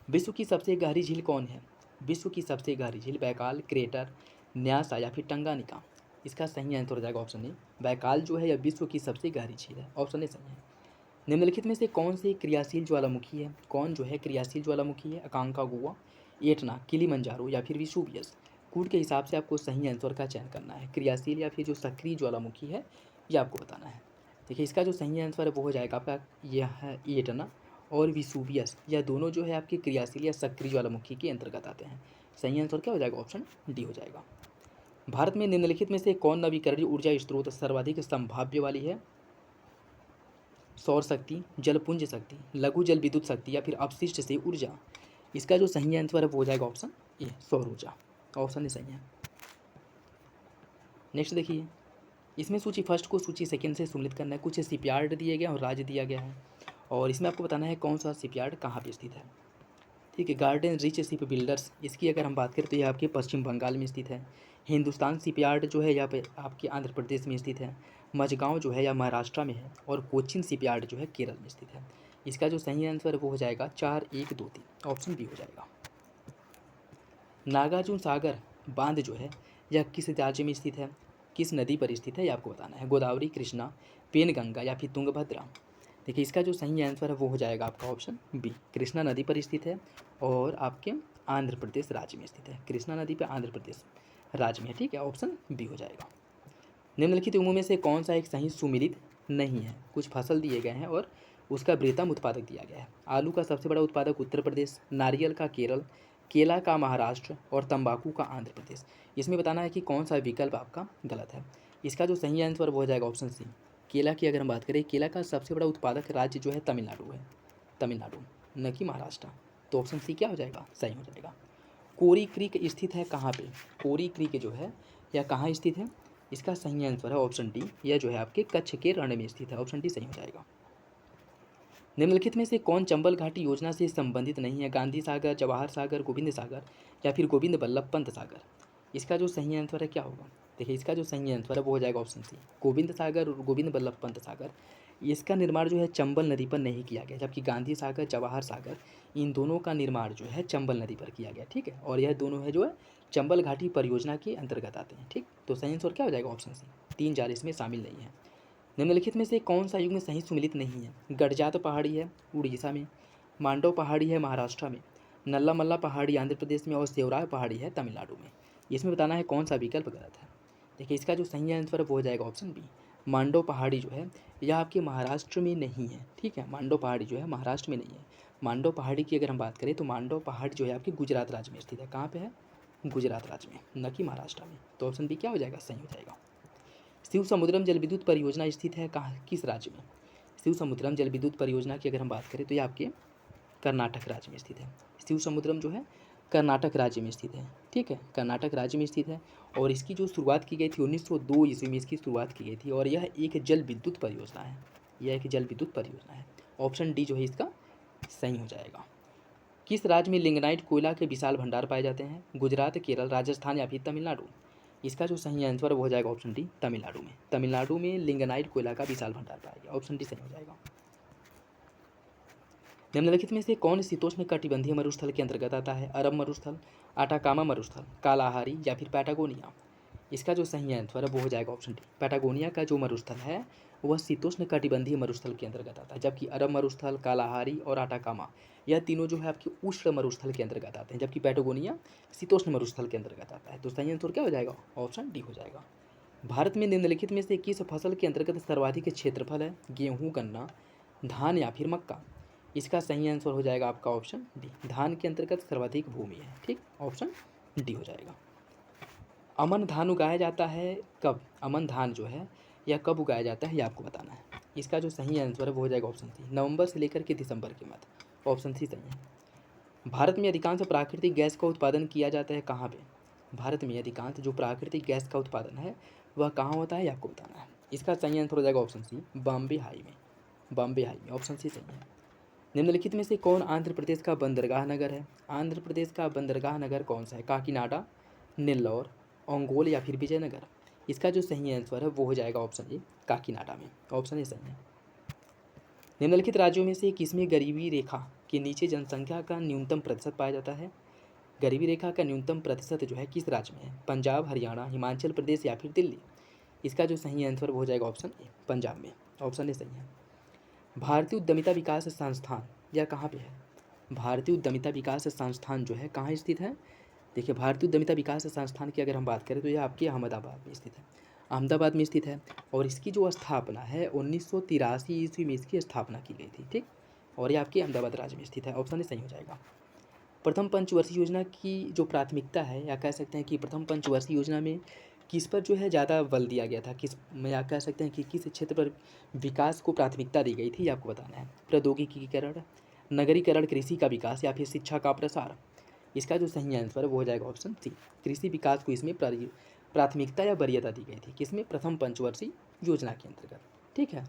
[SPEAKER 1] विश्व की सबसे गहरी झील कौन है? विश्व की सबसे गहरी झील बैकाल, क्रेटर, न्यासा या फिर टंगानिका। इसका सही आंसर हो जाएगा ऑप्शन ए, बैकाल जो है यह विश्व की सबसे गहरी झील है। ऑप्शन ए सही है। निम्नलिखित में से कौन सी क्रियाशील ज्वालामुखी है? कौन जो है क्रियाशील ज्वालामुखी है? अकांकागुआ, एटना, किलिमंजारो या फिर विसुवियस। कूट के हिसाब से आपको सही आंसर का चयन करना है। क्रियाशील या फिर जो सक्रिय ज्वालामुखी है ये आपको बताना है। देखिए इसका जो सही आंसर है वो हो जाएगा आपका यह है एटना और विसुवियस। यह दोनों जो है आपकी क्रियाशील या सक्रिय ज्वालामुखी के अंतर्गत आते हैं। सही आंसर क्या हो जाएगा? ऑप्शन डी हो जाएगा। भारत में निम्नलिखित में से कौन नवीकरणीय ऊर्जा स्रोत सर्वाधिक संभाव्य वाली है? सौर शक्ति, जलपुंज शक्ति, लघु जल विद्युत शक्ति या फिर अपशिष्ट से ऊर्जा। इसका जो सही आंसर है वो हो जाएगा ऑप्शन ए, सौर ऊर्जा। ऑप्शन ए सही है। नेक्स्ट देखिए, इसमें सूची फर्स्ट को सूची सेकंड से सम्मिलित करना है। कुछ शिपयार्ड दिए गए और राज्य दिया गया है और इसमें आपको बताना है कौन सा शिपयार्ड कहाँ पे स्थित है। ठीक है, गार्डन रिच शिप बिल्डर्स, इसकी अगर हम बात करें तो ये आपके पश्चिम बंगाल में स्थित है। हिंदुस्तान शिपयार्ड जो है यहाँ पे आपके आंध्र प्रदेश में स्थित है। मझगांव जो है या महाराष्ट्र में है। और कोचिन शिपयार्ड जो है केरल में स्थित है। इसका जो सही आंसर है वो हो जाएगा 4-1-2-3, ऑप्शन बी हो जाएगा। नागार्जुन सागर बांध जो है यह किस राज्य में स्थित है, किस नदी पर स्थित है, ये आपको बताना है। गोदावरी, कृष्णा, पेनगंगा या फिर तुंगभद्रा। देखिए इसका जो सही आंसर है वो हो जाएगा आपका ऑप्शन बी, कृष्णा नदी पर स्थित है और आपके आंध्र प्रदेश राज्य में स्थित है। कृष्णा नदी पर आंध्र प्रदेश राज्य में है। ठीक है, ऑप्शन बी हो जाएगा। निम्नलिखित उनमें में से कौन सा एक सही सुमिलित नहीं है। कुछ फसल दिए गए हैं और उसका बृहत्तम उत्पादक दिया गया है। आलू का सबसे बड़ा उत्पादक उत्तर प्रदेश, नारियल का केरल, केला का महाराष्ट्र और तंबाकू का आंध्र प्रदेश। इसमें बताना है कि कौन सा विकल्प आपका गलत है। इसका जो सही आंसर वो हो जाएगा ऑप्शन सी। केला की अगर हम बात करें, केला का सबसे बड़ा उत्पादक राज्य जो है तमिलनाडु है, तमिलनाडु, न कि महाराष्ट्र। तो ऑप्शन सी क्या हो जाएगा, सही हो जाएगा। कोरी क्रीक स्थित है कहाँ पे, कोरी क्रीक जो है यह कहाँ स्थित है, इसका सही आंसर है ऑप्शन डी, यह जो है आपके कच्छ के रण में स्थित है। ऑप्शन डी सही हो जाएगा। निम्नलिखित में से कौन चंबल घाटी योजना से संबंधित नहीं है। गांधी सागर, जवाहर सागर, गोविंद सागर या फिर गोविंद बल्लभ पंत सागर। इसका जो सही आंसर है क्या होगा, देखिए इसका जो सही आंसर है वो हो जाएगा ऑप्शन सी, गोविंद सागर और गोविंद बल्लभ पंत सागर। इसका निर्माण जो है चंबल नदी पर नहीं किया गया, जबकि गांधी सागर, जवाहर सागर इन दोनों का निर्माण जो है चंबल नदी पर किया गया। ठीक है, और यह दोनों है जो है चंबल घाटी परियोजना के अंतर्गत आते हैं। ठीक, तो सही आंसर क्या हो जाएगा, ऑप्शन सी। 3-4 इसमें शामिल नहीं है। निम्नलिखित में से कौन सा युग में सही सुमिलित नहीं है। गडजात पहाड़ी है उड़ीसा में, मांडव पहाड़ी है महाराष्ट्र में, नल्ला मल्ला पहाड़ी आंध्र प्रदेश में और सेवराय पहाड़ी है तमिलनाडु में। इसमें बताना है कौन सा विकल्प गलत है। देखिए इसका जो सही आंसर है वो हो जाएगा ऑप्शन बी, मांडव पहाड़ी जो है यह आपके महाराष्ट्र में नहीं है। ठीक है, मांडव पहाड़ी जो है महाराष्ट्र में नहीं है। मांडव पहाड़ी की अगर हम बात करें तो मांडव पहाड़ी जो है आपके गुजरात राज्य में स्थित है। कहाँ पे है, गुजरात राज्य में, न कि महाराष्ट्र में। तो ऑप्शन बी क्या हो जाएगा, सही हो जाएगा। शिव समुद्रम जल विद्युत परियोजना स्थित है कहाँ, किस राज्य में। शिव समुद्रम जल विद्युत परियोजना की अगर हम बात करें तो ये आपके कर्नाटक राज्य में स्थित है। शिव समुद्रम जो है कर्नाटक राज्य में स्थित है। ठीक है, कर्नाटक राज्य में स्थित है और इसकी जो शुरुआत की गई थी 1902 ईस्वी में इसकी शुरुआत की गई थी और यह एक जल विद्युत परियोजना है। यह एक जल विद्युत परियोजना है। ऑप्शन डी जो है इसका सही हो जाएगा। किस राज्य में लिंगनाइट कोयला के विशाल भंडार पाए जाते हैं। गुजरात, केरल, राजस्थान या फिर तमिलनाडु। इसका जो सही आंसर वो हो जाएगा ऑप्शन डी, तमिलनाडु में। तमिलनाडु में लिंगनाइट कोयला का विशाल भंडार पाया गया। ऑप्शन डी सही हो जाएगा। निम्नलिखित में से कौन शीतोष्ण कटिबंधीय मरुस्थल के अंतर्गत आता है। अरब मरुस्थल, आटाकामा मरुस्थल, कालाहारी या फिर पैटागोनिया। इसका जो सही आंसर है वो हो जाएगा ऑप्शन डी, पैटागोनिया का जो मरुस्थल है वह शीतोष्ण कटिबंधीय मरुस्थल के अंतर्गत आता है, जबकि अरब मरुस्थल, कालाहारी और आटाकामा यह तीनों जो है आपके उष्ण मरुस्थल के अंतर्गत आते हैं, जबकि पैटागोनिया शीतोष्ण मरुस्थल के अंतर्गत आता है। तो सही आंसर क्या हो जाएगा, ऑप्शन डी हो जाएगा। भारत में निम्नलिखित में से किस फसल के अंतर्गत सर्वाधिक क्षेत्रफल है। गेहूँ, गन्ना, धान या फिर मक्का। इसका सही आंसर हो जाएगा आपका ऑप्शन डी, धान के अंतर्गत सर्वाधिक भूमि है। ठीक, ऑप्शन डी हो जाएगा। अमन धान उगाया जाता है कब, अमन धान जो है यह कब उगाया जाता है ये आपको बताना है। इसका जो सही आंसर है वो हो जाएगा ऑप्शन सी, नवंबर से लेकर के दिसंबर के मध्य। ऑप्शन सी सही है। भारत में अधिकांश प्राकृतिक गैस का उत्पादन किया जाता है कहाँ पे। भारत में अधिकांश जो प्राकृतिक गैस का उत्पादन है वह कहाँ होता है ये आपको बताना है। इसका सही आंसर हो जाएगा ऑप्शन सी, बॉम्बे हाई में। बॉम्बे हाई में, ऑप्शन सी सही है। निम्नलिखित में से कौन आंध्र प्रदेश का बंदरगाह नगर है। आंध्र प्रदेश का बंदरगाह नगर कौन सा है। काकीनाडा, नेल्लौर, ओंगोल या फिर विजयनगर। इसका जो सही आंसर है वो हो जाएगा ऑप्शन ए, काकीनाडा में। ऑप्शन ए सही है। निम्नलिखित राज्यों में से किसमें गरीबी रेखा के नीचे जनसंख्या का न्यूनतम प्रतिशत पाया जाता है। गरीबी रेखा का न्यूनतम प्रतिशत जो है किस राज्य में है। पंजाब, हरियाणा, हिमाचल प्रदेश या फिर दिल्ली। इसका जो सही आंसर वो हो जाएगा ऑप्शन ए, पंजाब में। ऑप्शन ए सही है। भारतीय उद्यमिता विकास संस्थान यह कहाँ पे है। भारतीय उद्यमिता विकास संस्थान जो है कहाँ स्थित है। देखिए भारतीय उद्यमिता विकास संस्थान की अगर हम बात करें तो यह आपके अहमदाबाद में स्थित है। अहमदाबाद में स्थित है और इसकी जो स्थापना है 1983 ईस्वी में इसकी स्थापना की गई थी। ठीक, और ये आपके अहमदाबाद राज्य में स्थित है। ऑप्शन ए सही हो जाएगा। प्रथम पंचवर्षीय योजना की जो प्राथमिकता है या कह सकते हैं कि प्रथम पंचवर्षीय योजना में किस पर जो है ज़्यादा बल दिया गया था, किस में या कह सकते हैं कि किस क्षेत्र पर विकास को प्राथमिकता दी गई थी ये आपको बताना है। प्रौद्योगिकीकरण, नगरीकरण, कृषि का विकास या फिर शिक्षा का प्रसार। इसका जो सही आंसर है वो हो जाएगा ऑप्शन सी, कृषि विकास को इसमें प्राथमिकता या वरीयता दी गई थी। किसमें, प्रथम पंचवर्षीय योजना के अंतर्गत। ठीक है,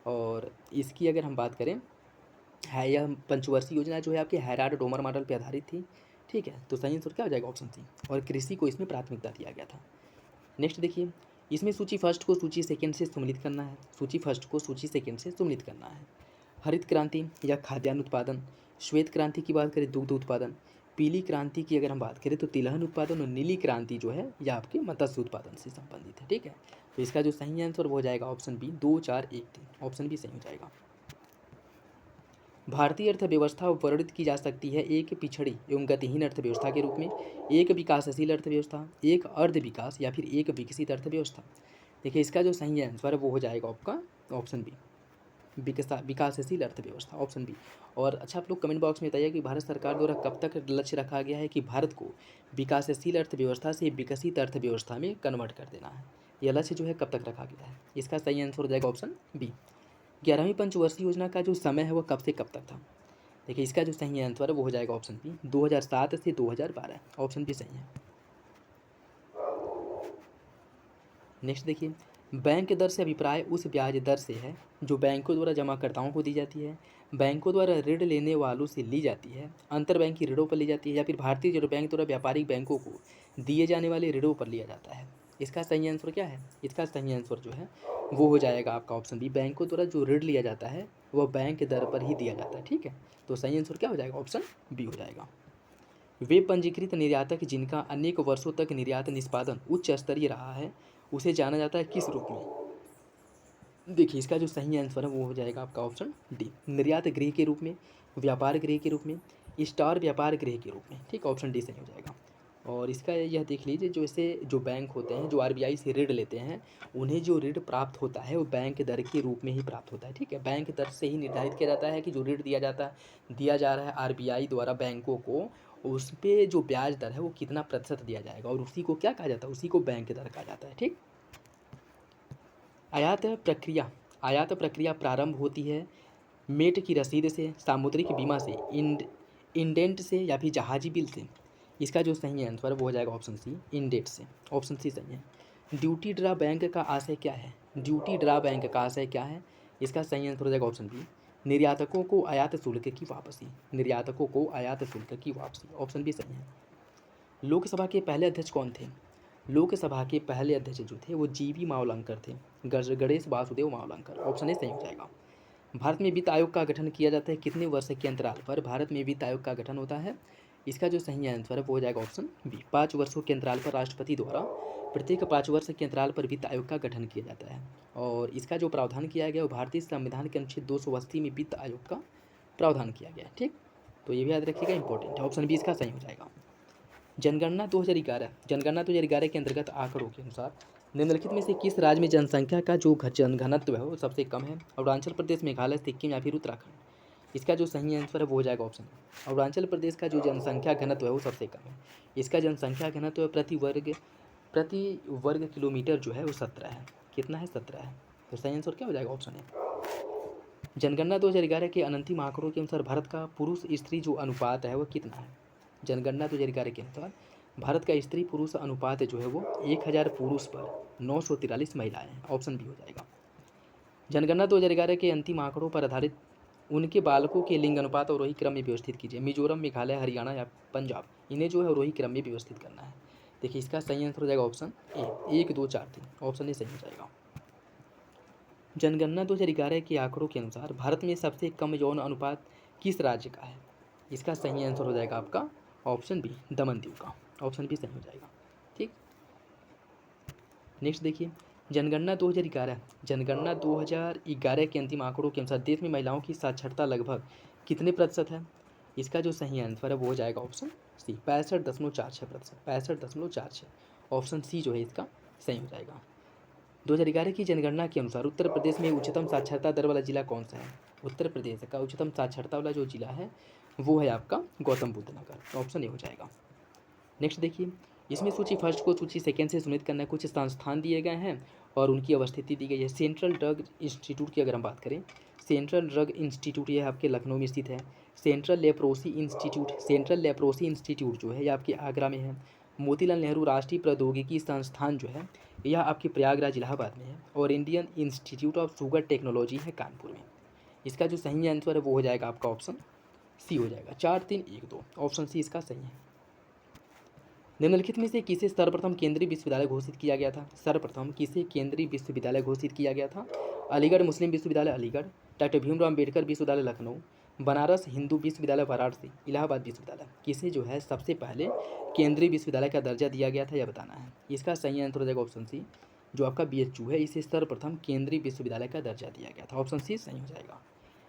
[SPEAKER 1] और इसकी अगर हम बात करें है, यह पंचवर्षीय योजना जो है आपके हैराड डोमर मॉडल पे आधारित थी। ठीक है, तो सही आंसर क्या हो जाएगा? Option C. और कृषि को इसमें प्राथमिकता दिया गया था। नेक्स्ट देखिए, इसमें सूची फर्स्ट को सूची सेकंड से सम्मिलित करना है। सूची फर्स्ट को सूची सेकंड से सम्मिलित करना है। हरित क्रांति या खाद्यान्न उत्पादन, श्वेत क्रांति की बात करें दुग्ध उत्पादन, पीली क्रांति की अगर हम बात करें तो तिलहन उत्पादन, और नीली क्रांति जो है यह आपके मत्स्य उत्पादन से संबंधित है। ठीक है, तो इसका जो सही आंसर वो हो जाएगा ऑप्शन बी, 2 4 1 3। ऑप्शन बी सही हो जाएगा। भारतीय अर्थव्यवस्था वर्णित की जा सकती है एक पिछड़ी एवं गतिहीन अर्थव्यवस्था के रूप में, एक विकासशील अर्थव्यवस्था, एक अर्ध विकास या फिर एक विकसित अर्थव्यवस्था। देखिए इसका जो सही आंसर है वो हो जाएगा आपका ऑप्शन बी, विकासशील अर्थव्यवस्था, ऑप्शन बी। और अच्छा, आप लोग कमेंट बॉक्स में बताइए कि भारत सरकार द्वारा कब तक लक्ष्य रखा गया है कि भारत को विकासशील अर्थव्यवस्था से विकसित अर्थव्यवस्था में कन्वर्ट कर देना है। यह लक्ष्य जो है कब तक रखा गया है? इसका सही आंसर हो जाएगा ऑप्शन बी। 11वीं पंचवर्षीय योजना का जो समय है वो कब से कब तक था? देखिए इसका जो सही आंसर है वो हो जाएगा ऑप्शन बी, 2007 से 2012। ऑप्शन बी सही है। नेक्स्ट देखिए, बैंक दर से अभिप्राय उस ब्याज दर से है जो बैंकों द्वारा जमाकर्ताओं को दी जाती है, बैंकों द्वारा ऋण लेने वालों से ली जाती है, अंतर बैंक की ऋणों पर ली जाती है, या फिर भारतीय रिजर्व बैंक द्वारा व्यापारिक बैंकों को दिए जाने वाले ऋणों पर लिया जाता है। इसका सही आंसर क्या है? इसका सही आंसर जो है वो हो जाएगा आपका ऑप्शन बी, बैंकों द्वारा जो ऋण लिया जाता है वह बैंक दर पर ही दिया जाता है। ठीक है, तो सही आंसर क्या हो जाएगा? ऑप्शन बी हो जाएगा। वे पंजीकृत निर्यातक जिनका अनेक वर्षों तक निर्यात निष्पादन उच्च स्तरीय रहा है उसे जाना जाता है किस रूप में? देखिए इसका जो सही आंसर है वो हो जाएगा आपका ऑप्शन डी, निर्यात गृह के रूप में, व्यापार गृह के रूप में, स्टार व्यापार गृह के रूप में। ठीक, ऑप्शन डी सही हो जाएगा। और इसका यह देख लीजिए, जो ऐसे जो बैंक होते हैं जो आरबीआई से ऋण लेते हैं उन्हें जो ऋण प्राप्त होता है वो बैंक दर के रूप में ही प्राप्त होता है। ठीक है, बैंक दर से ही निर्धारित किया जाता है कि जो ऋण दिया जा रहा है आरबीआई द्वारा बैंकों को, उस पर जो ब्याज दर है वो कितना प्रतिशत दिया जाएगा, और उसी को क्या कहा जाता है? उसी को बैंक दर कहा जाता है। ठीक, आयात प्रक्रिया प्रारंभ होती है मेट की रसीद से, सामुद्रिक बीमा से, इंडेंट से या फिर जहाजी बिल से। इसका जो सही आंसर वो हो जाएगा ऑप्शन सी, इंडेंट से। ऑप्शन सी सही है। ड्यूटी ड्रा बैंक का आशय क्या है? ड्यूटी ड्रा बैंक का आशय क्या है? इसका सही आंसर हो जाएगा ऑप्शन बी, निर्यातकों को आयात शुल्क की वापसी। निर्यातकों को आयात शुल्क की वापसी, ऑप्शन बी सही है। लोकसभा के पहले अध्यक्ष कौन थे? लोकसभा के पहले अध्यक्ष जो थे वो जीवी मावलंकर थे, गणेश वासुदेव मावलंकर। ऑप्शन ए सही हो जाएगा। भारत में वित्त आयोग का गठन किया जाता है कितने वर्ष के अंतराल पर भारत में वित्त आयोग का गठन होता है? इसका जो सही आंसर है वो हो जाएगा ऑप्शन बी, 5 वर्षों के अंतराल पर राष्ट्रपति द्वारा प्रत्येक 5 वर्ष के अंतराल पर वित्त आयोग का गठन किया जाता है। और इसका जो प्रावधान किया गया वो भारतीय संविधान के अनुच्छेद 280 में वित्त आयोग का प्रावधान किया गया है। ठीक, तो ये भी याद रखिएगा, इंपॉर्टेंट है। ऑप्शन बी इसका सही हो जाएगा। जनगणना 2011 के अंतर्गत आंकड़ों के अनुसार निम्नलिखित में से किस राज्य में जनसंख्या का जो जनघनत्व है वो सबसे कम है? अरुणाचल प्रदेश, मेघालय, सिक्किम या फिर उत्तराखंड। इसका जो सही आंसर है वो हो जाएगा ऑप्शन। अरुणाचल प्रदेश का जो जनसंख्या घनत्व है वो सबसे कम है। इसका जनसंख्या घनत्व प्रति वर्ग किलोमीटर जो है वो 17 है। कितना है? 17 है। तो सही आंसर क्या हो जाएगा? ऑप्शन है। जनगणना 2011 के अंतिम आंकड़ों के अनुसार भारत का पुरुष स्त्री जो अनुपात है वो कितना है? जनगणना 2011 के अनुसार भारत का स्त्री पुरुष अनुपात जो है वो 1000 पुरुष पर 943 महिलाएं हैं। ऑप्शन बी हो जाएगा। जनगणना 2011 के अंतिम आंकड़ों पर आधारित उनके बालकों के लिंग अनुपात और वही क्रम में व्यवस्थित कीजिए। मिजोरम, मेघालय, हरियाणा या पंजाब, इन्हें जो है वही क्रम में व्यवस्थित करना है। देखिए इसका सही आंसर हो जाएगा ऑप्शन ए, 1 2 4 3। ऑप्शन ए सही हो जाएगा। जनगणना 2011 के आंकड़ों के अनुसार भारत में सबसे कम यौन अनुपात किस राज्य का है? इसका सही आंसर हो जाएगा आपका ऑप्शन बी, दमन दीव का। ऑप्शन बी सही हो जाएगा। ठीक, नेक्स्ट देखिए, जनगणना 2011 के अंतिम आंकड़ों के अनुसार देश में महिलाओं की साक्षरता लगभग कितने प्रतिशत है? इसका जो सही आंसर है वो हो जाएगा ऑप्शन सी, 65.46%। 65.46। ऑप्शन सी जो है इसका सही हो जाएगा। 2011 की जनगणना के अनुसार उत्तर प्रदेश में उच्चतम साक्षरता दर वाला जिला कौन सा है? उत्तर प्रदेश का उच्चतम साक्षरता वाला जो जिला है वो है आपका गौतम बुद्ध नगर। ऑप्शन ए हो जाएगा। नेक्स्ट देखिए, इसमें सूची फर्स्ट को सूची सेकेंड से सम्मिलित करना है। कुछ संस्थान दिए गए हैं और उनकी अवस्थिति दी गई है। सेंट्रल ड्रग इंस्टीट्यूट की अगर हम बात करें, सेंट्रल ड्रग इंस्टीट्यूट ये आपके लखनऊ में स्थित है। सेंट्रल लेप्रोसी इंस्टीट्यूट जो है ये आपके आगरा में है। मोतीलाल नेहरू राष्ट्रीय प्रौद्योगिकी संस्थान जो है यह आपके प्रयागराज इलाहाबाद में है। और Indian institute of sugar technology है कानपुर में। इसका जो सही आंसर है वो हो जाएगा आपका ऑप्शन सी हो जाएगा। 4 3 1 2 ऑप्शन सी इसका सही है। निम्नलिखित में से किसे सर्वप्रथम केंद्रीय विश्वविद्यालय घोषित किया गया था? सर्वप्रथम किसे केंद्रीय विश्वविद्यालय घोषित किया गया था? अलीगढ़ मुस्लिम विश्वविद्यालय अलीगढ़, डॉक्टर भीमराव अम्बेडकर विश्वविद्यालय लखनऊ, बनारस हिंदू विश्वविद्यालय वाराणसी, इलाहाबाद विश्वविद्यालय। किसे जो है सबसे पहले केंद्रीय विश्वविद्यालय का दर्जा दिया गया था यह बताना है। इसका सही आंसर हो जाएगा ऑप्शन सी, जो आपका BHU है इसे सर्वप्रथम केंद्रीय विश्वविद्यालय का दर्जा दिया गया था। ऑप्शन सी सही हो जाएगा।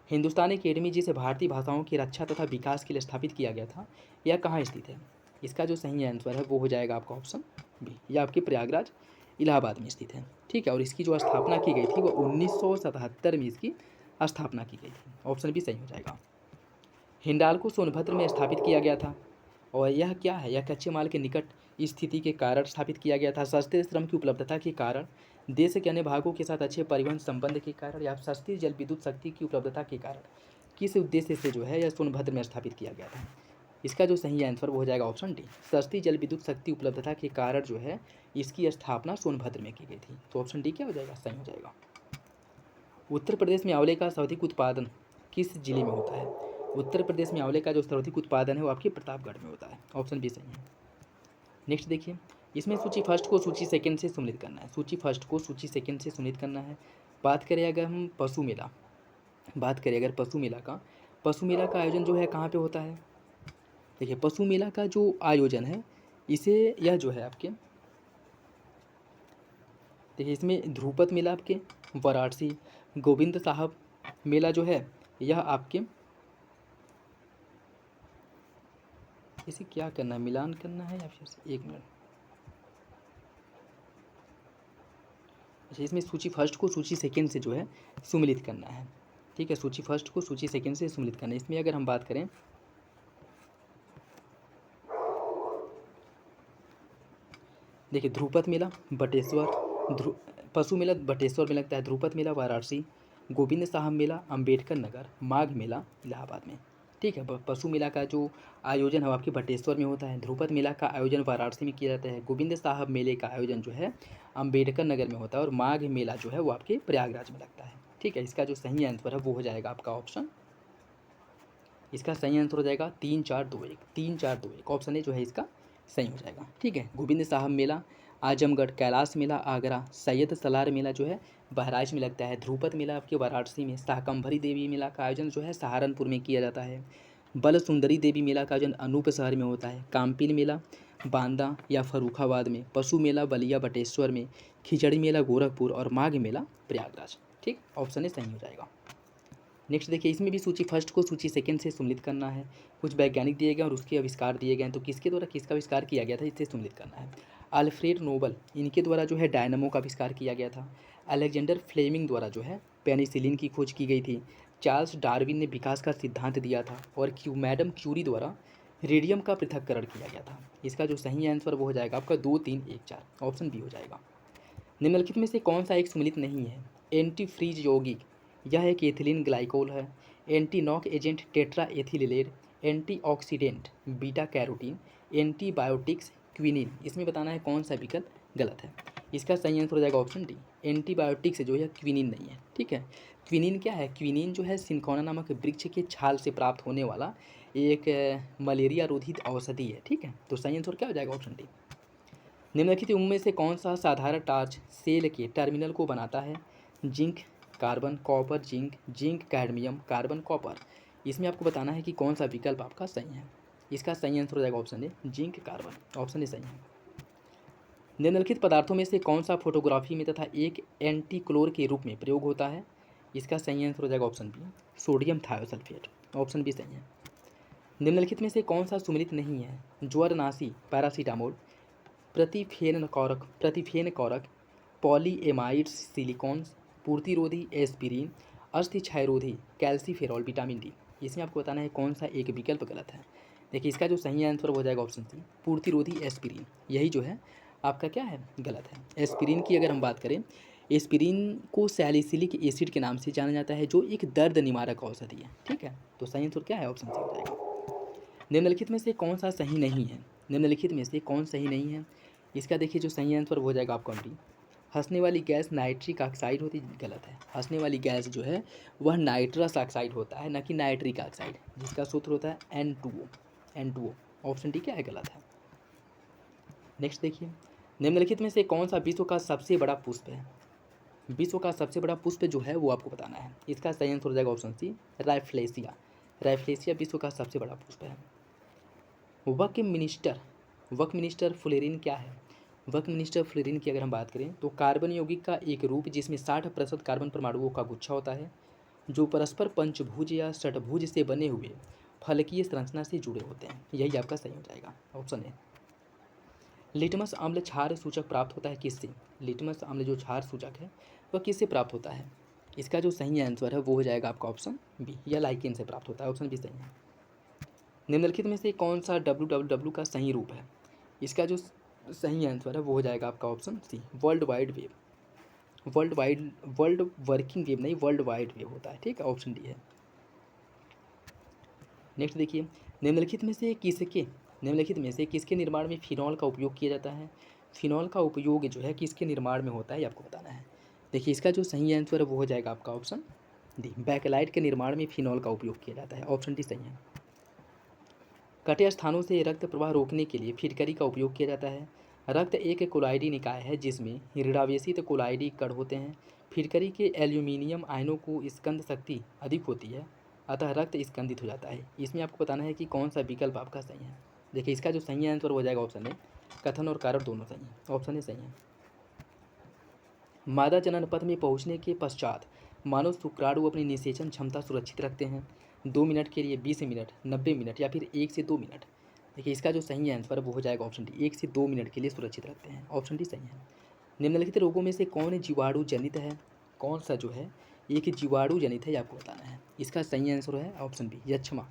[SPEAKER 1] हिंदुस्तानी अकेडमी जिसे भारतीय भाषाओं की रक्षा तथा विकास के लिए स्थापित किया गया था, यह कहाँ स्थित है? इसका जो सही आंसर है वो हो जाएगा आपका ऑप्शन बी, यह आपके प्रयागराज इलाहाबाद में स्थित है। ठीक है, और इसकी जो स्थापना की गई थी वो 1977 में इसकी स्थापना की गई थी। ऑप्शन बी सही हो जाएगा। हिंडाल्को सोनभद्र में स्थापित किया गया था और यह क्या है? यह कच्चे माल के निकट स्थिति के कारण स्थापित किया गया था, सस्ते श्रम की उपलब्धता के कारण, देश के अन्य भागों के साथ अच्छे परिवहन संबंध के कारण, या सस्ती जल विद्युत शक्ति की उपलब्धता के कारण, किस उद्देश्य से जो है यह सोनभद्र में स्थापित किया गया था? इसका जो सही आंसर वो हो जाएगा ऑप्शन डी, सस्ती जल विद्युत शक्ति उपलब्धता के कारण जो है इसकी स्थापना सोनभद्र में की गई थी। तो ऑप्शन डी क्या हो जाएगा? सही हो जाएगा। उत्तर प्रदेश में आंवले का सर्वाधिक उत्पादन किस जिले में होता है? उत्तर प्रदेश में आंवले का जो सर्वाधिक उत्पादन है वो आपके प्रतापगढ़ में होता है। ऑप्शन बी सही है। नेक्स्ट देखिए, इसमें सूची फर्स्ट को सूची सेकंड से सम्मिलित करना है। सूची फर्स्ट को सूची सेकंड से सम्मिलित करना है। बात करें अगर हम पशु मेला, पशु मेला का आयोजन जो है कहाँ पे होता है? देखिए, पशु मेला का जो आयोजन है इसे यह जो है आपके, देखिए इसमें ध्रुपद मेला आपके वाराणसी, गोविंद साहब मेला जो है यह आपके, इसे क्या करना है, मिलान करना है या फिर एक मिनट। अच्छा, इसमें सूची फर्स्ट को सूची सेकंड से जो है सम्मिलित करना है। ठीक है, सूची फर्स्ट को सूची सेकंड से सम्मिलित करना है। इसमें अगर हम बात करें, देखिए ध्रुपद मेला बटेश्वर, पशु मेला बटेश्वर में लगता है, ध्रुपद मेला वाराणसी, गोविंद साहब मेला अम्बेडकर नगर, माघ मेला इलाहाबाद में। ठीक है, पशु मेला का जो आयोजन है आपके बटेश्वर में होता है, ध्रुपद मेला का आयोजन वाराणसी में किया जाता है, गोविंद साहब मेले का आयोजन जो है अम्बेडकर नगर में होता है, और माघ मेला जो है वो आपके प्रयागराज में लगता है। ठीक है, इसका जो सही आंसर है वो हो जाएगा आपका ऑप्शन, इसका सही आंसर हो जाएगा 3 4 2 1, 3 4 2 1 ऑप्शन ए जो है इसका सही हो जाएगा। ठीक है, गोविंद साहब मेला आजमगढ़, कैलाश मेला आगरा, सैयद सलार मेला जो है बहराइच में लगता है, ध्रुपद मेला आपके वाराणसी में, शाकंभरी देवी मेला का आयोजन जो है सहारनपुर में किया जाता है, बल सुंदरी देवी मेला का आयोजन अनूप शहर में होता है, काम्पिल मेला बांदा या फर्रुखाबाद में, पशु मेला बलिया बटेश्वर में, खिचड़ी मेला गोरखपुर और माघ मेला प्रयागराज। ठीक, ऑप्शन ए सही हो जाएगा। नेक्स्ट देखिए, इसमें भी सूची फर्स्ट को सूची सेकंड से सम्मिलित करना है। कुछ वैज्ञानिक दिए गए और उसके आविष्कार दिए गए हैं, तो किसके द्वारा किसका आविष्कार किया गया था इससे सम्मिलित करना है। अल्फ्रेड नोबल, इनके द्वारा जो है डायनामो का आविष्कार किया गया था। अलेक्जेंडर फ्लेमिंग द्वारा जो है पेनिसिलिन की खोज की गई थी। चार्ल्स डार्विन ने विकास का सिद्धांत दिया था, और मैडम क्यूरी द्वारा रेडियम का पृथक्करण किया गया था। इसका जो सही आंसर वो हो जाएगा आपका 2 3 1 4, ऑप्शन बी हो जाएगा। निम्नलिखित में से कौन सा एक सम्मिलित नहीं है? एंटी फ्रीज यौगिक, यह एक एथिलीन ग्लाइकोल है, anti knock agent tetra ethyllead, antioxidant beta carotene, antibiotics quinine. इसमें बताना है कौन सा विकल्प गलत है। इसका सही आंसर हो जाएगा ऑप्शन डी, एंटीबायोटिक्स जो है क्विनिन नहीं है। ठीक है, क्विनिन क्या है? क्विनिन जो है सिंकोना नामक वृक्ष के छाल से प्राप्त होने वाला एक मलेरिया रोधी औषधि है। ठीक है, तो सही आंसर क्या हो जाएगा? Option D. निम्नलिखित उनमें से कौन सा साधारण टार्च सेल के टर्मिनल को बनाता है? Zinc carbon copper zinc, zinc cadmium carbon copper. इसमें आपको बताना है कि कौन सा विकल्प आपका सही है। इसका सही आंसर हो जाएगा option A, zinc carbon. Option A सही है। निम्नलिखित पदार्थों में से कौन सा फोटोग्राफी में तथा एक एंटीक्लोर के रूप में प्रयोग होता है? इसका सही आंसर हो जाएगा option B, sodium thiosulphate. Option B सही है। निम्नलिखित में से कौन सा सुमेलित नहीं है? ज्वरनाशी पैरासीटामोल, प्रतिफेन कौरक, पॉलीएमाइड्स सिलिकॉन्स, पूर्तिरोधी एस्पिरिन, अस्थि क्षयरोधी कैल्सीफेरॉल विटामिन डी। इसमें आपको बताना है कौन सा एक विकल्प गलत है। देखिए, इसका जो सही आंसर हो जाएगा ऑप्शन सी, पूर्तिरोधी एस्पिरिन, यही जो है आपका क्या है? गलत है। एस्पिरिन की अगर हम बात करें, एस्पिरिन को सैलिसिलिक एसिड के नाम से जाना जाता है, जो एक दर्द निवारक औषधि है। ठीक है, तो सही आंसर क्या है? ऑप्शन सी हो जाएगा। निम्नलिखित में से कौन सा सही नहीं है? निम्नलिखित में से कौन सही नहीं है? इसका देखिए जो सही आंसर हो जाएगा आपका डी, हंसने वाली गैस नाइट्रिक ऑक्साइड होती है, गलत है। हंसने वाली गैस जो है वह नाइट्रस ऑक्साइड होता है, न कि नाइट्रिक ऑक्साइड, जिसका सूत्र होता है N2O। N2O ऑप्शन डी क्या है, गलत है। नेक्स्ट देखिए, निम्नलिखित में से कौन सा विश्व का सबसे बड़ा पुष्प है? विश्व का सबसे बड़ा पुष्प जो है वो आपको बताना है। इसका सही आंसर हो जाएगा ऑप्शन सी, राइफ्लेसिया। राइफ्लेसिया विश्व का सबसे बड़ा पुष्प है। वकमिनिस्टर फ्लोरीन क्या है? वकमिनिस्टर फ्लोरीन की अगर हम बात करें तो कार्बन यौगिक का एक रूप जिसमें 60% कार्बन परमाणुओं का गुच्छा होता है, जो परस्पर पंचभुज या षटभुज से बने हुए फलकीय संरचना से जुड़े होते हैं। यही आपका सही हो जाएगा, ऑप्शन ए। लिटमस अम्ल क्षार सूचक प्राप्त होता है किससे? लिटमस अम्ल जो क्षार सूचक है वह किससे प्राप्त होता है? इसका जो सही आंसर है वो हो जाएगा आपका ऑप्शन बी, या लाइकेन से प्राप्त होता है। ऑप्शन बी सही है। निम्नलिखित में से कौन सा www का सही रूप है? इसका जो सही आंसर है वो हो जाएगा आपका option C, world wide web. World working web नहीं, वर्ल्ड वाइड वेब होता है, ठीक है, ऑप्शन डी है। नेक्स्ट देखिए, निम्नलिखित में से किसके निर्माण में फिनॉल का उपयोग किया जाता है? फिनॉल का उपयोग जो है किसके निर्माण में होता है, ये आपको बताना है। देखिए इसका जो सही आंसर है वो हो जाएगा आपका ऑप्शन डी, बैकलाइट के निर्माण में फिनॉल का उपयोग किया जाता है। ऑप्शन डी सही है। कटे स्थानों से रक्त प्रवाह रोकने के लिए फिटकरी का उपयोग किया जाता है। रक्त एक कोलाइडी निकाय है जिसमें ऋणावेशित कोलाइडी कण होते हैं। फिटकरी के एल्यूमिनियम आयनों को स्कंद शक्ति अधिक होती है, अतः रक्त स्कंदित हो जाता है। इसमें आपको बताना है कि कौन सा विकल्प आपका सही है। देखिए इसका जो सही आंसर हो जाएगा ऑप्शन ए, कथन और कारण दोनों सही है। ऑप्शन ए सही है। मादा जनन पथ में पहुंचने के पश्चात मानव शुक्राणु अपनी निषेचन क्षमता सुरक्षित रखते हैं 2 मिनट के लिए, 20 मिनट, 90 मिनट या फिर 1 से 2 मिनट। देखिए इसका जो सही आंसर है वो हो जाएगा ऑप्शन डी, 1 से 2 मिनट के लिए सुरक्षित रखते हैं। ऑप्शन डी सही है। निम्नलिखित रोगों में से कौन जीवाणु जनित है? कौन सा जो है एक जीवाणु जनित है, ये आपको बताना है। इसका सही आंसर है ऑप्शन बी, यक्षमा।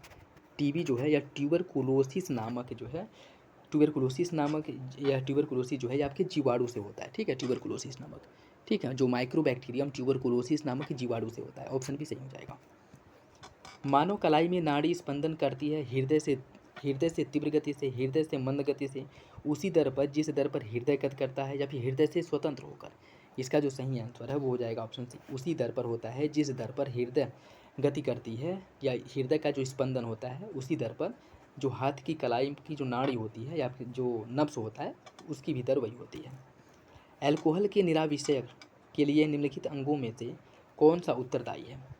[SPEAKER 1] टीबी जो है या ट्यूबरकुलोसिस नामक जो है, ट्यूबरकुलोसिस जो है ये आपके जीवाणु से होता है, ठीक है, ट्यूबरकुलोसिस नामक, ठीक है, जो माइक्रोबैक्टीरियम ट्यूबरकुलोसिस नामक जीवाणु से होता है। ऑप्शन भी सही हो जाएगा। मानव कलाई में नाड़ी स्पंदन करती है हृदय से तीव्र गति से, हृदय से मंद गति से, उसी दर पर जिस दर पर हृदय गति करता है, या फिर हृदय से स्वतंत्र होकर। इसका जो सही आंसर है वो हो जाएगा ऑप्शन सी, उसी दर पर होता है जिस दर पर हृदय गति करती है, या हृदय का जो स्पंदन होता है उसी दर पर जो हाथ की कलाई की जो नाड़ी होती है या फिर जो नब्स होता है उसकी भी दर वही होती है। अल्कोहल के निराविषयक के लिए निम्नलिखित अंगों में से कौन सा उत्तरदायी है?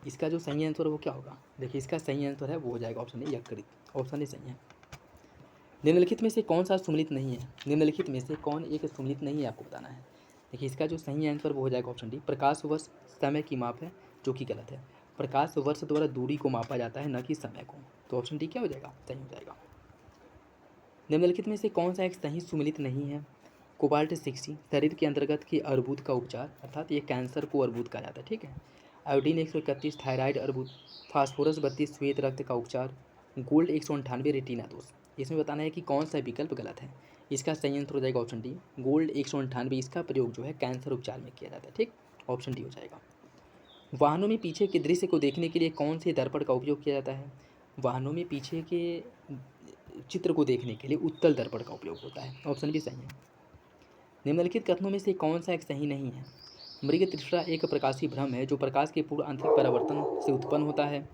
[SPEAKER 1] इसका जो सही आंसर है वो क्या होगा? देखिए इसका सही आंसर है वो हो जाएगा ऑप्शन ए, यकृत। ऑप्शन ए सही है। निम्नलिखित में से कौन सा सुमिलित नहीं है? निम्नलिखित में से कौन एक सुमिलित नहीं है, आपको बताना है। देखिए इसका जो सही आंसर वो हो जाएगा ऑप्शन डी, प्रकाश वर्ष समय की माप है, जो कि गलत है। प्रकाश वर्ष द्वारा दूरी को मापा जाता है, न कि समय को। तो ऑप्शन डी क्या हो जाएगा, सही हो जाएगा। निम्नलिखित में से कौन सा एक सही सुमिलित नहीं है? कोबाल्ट 60 शरीर के अंतर्गत के अर्बुद का उपचार, अर्थात ये कैंसर को अर्बुद कहा जाता है, ठीक है। आयोडीन 131 थायराइड अर्बुद, फास्फोरस 32 श्वेत रक्त का उपचार, गोल्ड 198 रेटिना दोष। इसमें बताना है कि कौन सा विकल्प गलत है। इसका सही आंसर हो जाएगा ऑप्शन डी, गोल्ड 198। इसका प्रयोग जो है कैंसर उपचार में किया जाता है, ठीक, ऑप्शन डी हो जाएगा। वाहनों में पीछे के दृश्य को देखने के लिए कौन से दर्पण का उपयोग किया जाता है? वाहनों में पीछे के चित्र को देखने के लिए उत्तल दर्पण का उपयोग होता है। ऑप्शन भी सही है। निम्नलिखित कथनों में से कौन सा एक सही नहीं है? मृग तृष्णा एक प्रकाशीय भ्रम है जो प्रकाश के पूर्व आंतरिक परावर्तन से उत्पन्न होता है।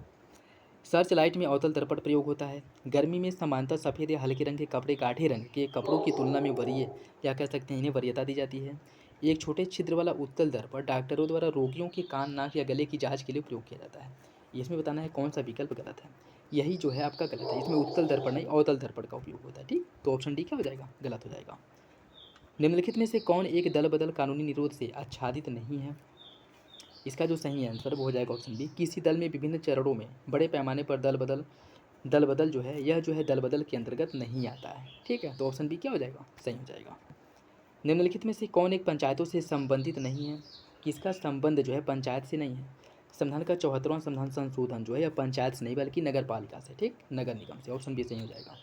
[SPEAKER 1] सर्च लाइट में अवतल दर्पण प्रयोग होता है। गर्मी में समांतर सफ़ेद या हल्के रंग के कपड़े गाढ़े रंग के कपड़ों की तुलना में वरीय, या कह सकते हैं इन्हें वरीयता दी जाती है। एक छोटे छिद्र वाला उत्तल दर्पण डॉक्टरों द्वारा रोगियों के कान, नाक या गले की जांच के लिए प्रयोग किया जाता है। इसमें बताना है कौन सा विकल्प गलत है। यही जो है आपका गलत है, इसमें उत्तल दर्पण नहीं अवतल दर्पण का उपयोग होता है, ठीक। तो ऑप्शन डी क्या हो जाएगा, गलत हो जाएगा। निम्नलिखित में से कौन एक दल बदल कानूनी निरोध से आच्छादित नहीं है? इसका जो सही आंसर वो हो जाएगा ऑप्शन बी, किसी दल में विभिन्न चरणों में बड़े पैमाने पर दल बदल जो है यह जो है दल बदल के अंतर्गत नहीं आता है, ठीक है। तो ऑप्शन बी क्या हो जाएगा, सही हो जाएगा। निम्नलिखित में से कौन एक पंचायतों से संबंधित नहीं है? किसका संबंध जो है पंचायत से नहीं है? संविधान का 74वां संविधान संशोधन जो है यह पंचायत से नहीं बल्कि नगर पालिका से, ठीक, नगर निगम से। ऑप्शन बी सही हो जाएगा।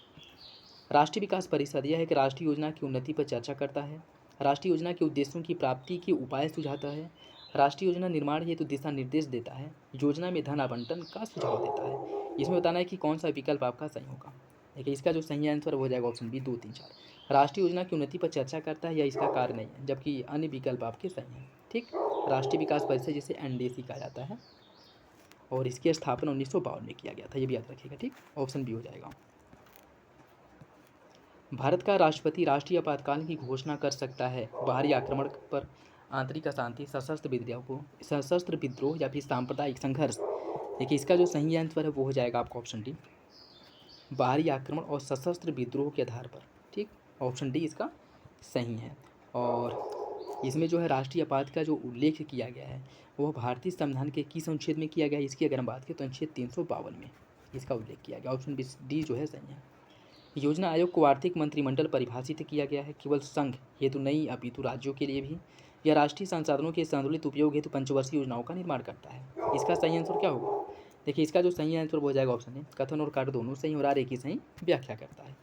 [SPEAKER 1] राष्ट्रीय विकास परिषद यह एक राष्ट्रीय योजना की उन्नति पर चर्चा करता है। राष्ट्रीय योजना के उद्देश्यों की प्राप्ति के उपाय सुझाता है। राष्ट्रीय योजना निर्माण हेतु दिशा निर्देश देता है। योजना में धन आवंटन का सुझाव देता है। इसमें बताना है कि कौन सा विकल्प आपका सही होगा। देखिए इसका जो सही आंसर हो जाएगा ऑप्शन बी 2, 3, 4। राष्ट्रीय योजना की उन्नति पर चर्चा करता है या इसका कार्य नहीं है, जबकि अन्य विकल्प आपके सही हैं। ठीक, राष्ट्रीय विकास परिषद जिसे एनडीसी कहा जाता है और इसकी स्थापना 1952 में किया गया था, ये भी याद रखिएगा। ठीक, ऑप्शन बी हो जाएगा। भारत का राष्ट्रपति राष्ट्रीय आपातकाल की घोषणा कर सकता है बाहरी आक्रमण पर, आंतरिक अशांति, सशस्त्र विद्रोह या फिर सांप्रदायिक संघर्ष। देखिए इसका जो सही आंसर है वो हो जाएगा आपका ऑप्शन डी, बाहरी आक्रमण और सशस्त्र विद्रोह के आधार पर। ठीक, ऑप्शन डी इसका सही है। और इसमें जो है राष्ट्रीय आपात का जो उल्लेख किया गया है वह भारतीय संविधान के किस अनुच्छेद में किया गया है, इसकी अगर हम बात करें तो अनुच्छेद 352 में इसका उल्लेख किया गया। ऑप्शन डी जो है सही है। योजना आयोग को आर्थिक मंत्रिमंडल परिभाषित किया गया है केवल संघ हेतु नहीं अपितु राज्यों के लिए भी, या राष्ट्रीय संसाधनों के संतुलित उपयोग हेतु पंचवर्षीय योजनाओं का निर्माण करता है। इसका सही आंसर क्या होगा? देखिए इसका जो सही आंसर हो जाएगा ऑप्शन है, कथन और कार्य दोनों सही और आर एक ही सही व्याख्या करता है।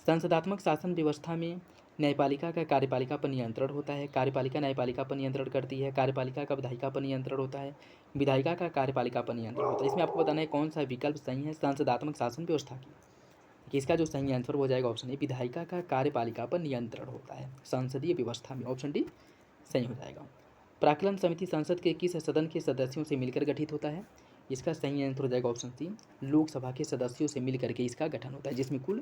[SPEAKER 1] संसदात्मक शासन व्यवस्था में न्यायपालिका का कार्यपालिका पर नियंत्रण होता है, कार्यपालिका न्यायपालिका पर नियंत्रण करती है, कार्यपालिका का विधायिका पर नियंत्रण होता है, विधायिका का कार्यपालिका पर नियंत्रण होता है। इसमें आपको बताना है कौन सा विकल्प सही है संसदात्मक शासन व्यवस्था की। इसका जो सही आंसर हो जाएगा ऑप्शन ए, विधायिका का कार्यपालिका पर नियंत्रण होता है संसदीय व्यवस्था में। ऑप्शन डी सही हो जाएगा। प्राक्कलन समिति संसद के किस सदन के सदस्यों से मिलकर गठित होता है? इसका सही आंसर हो जाएगा ऑप्शन सी, लोकसभा के सदस्यों से मिलकर के इसका गठन होता है, जिसमें कुल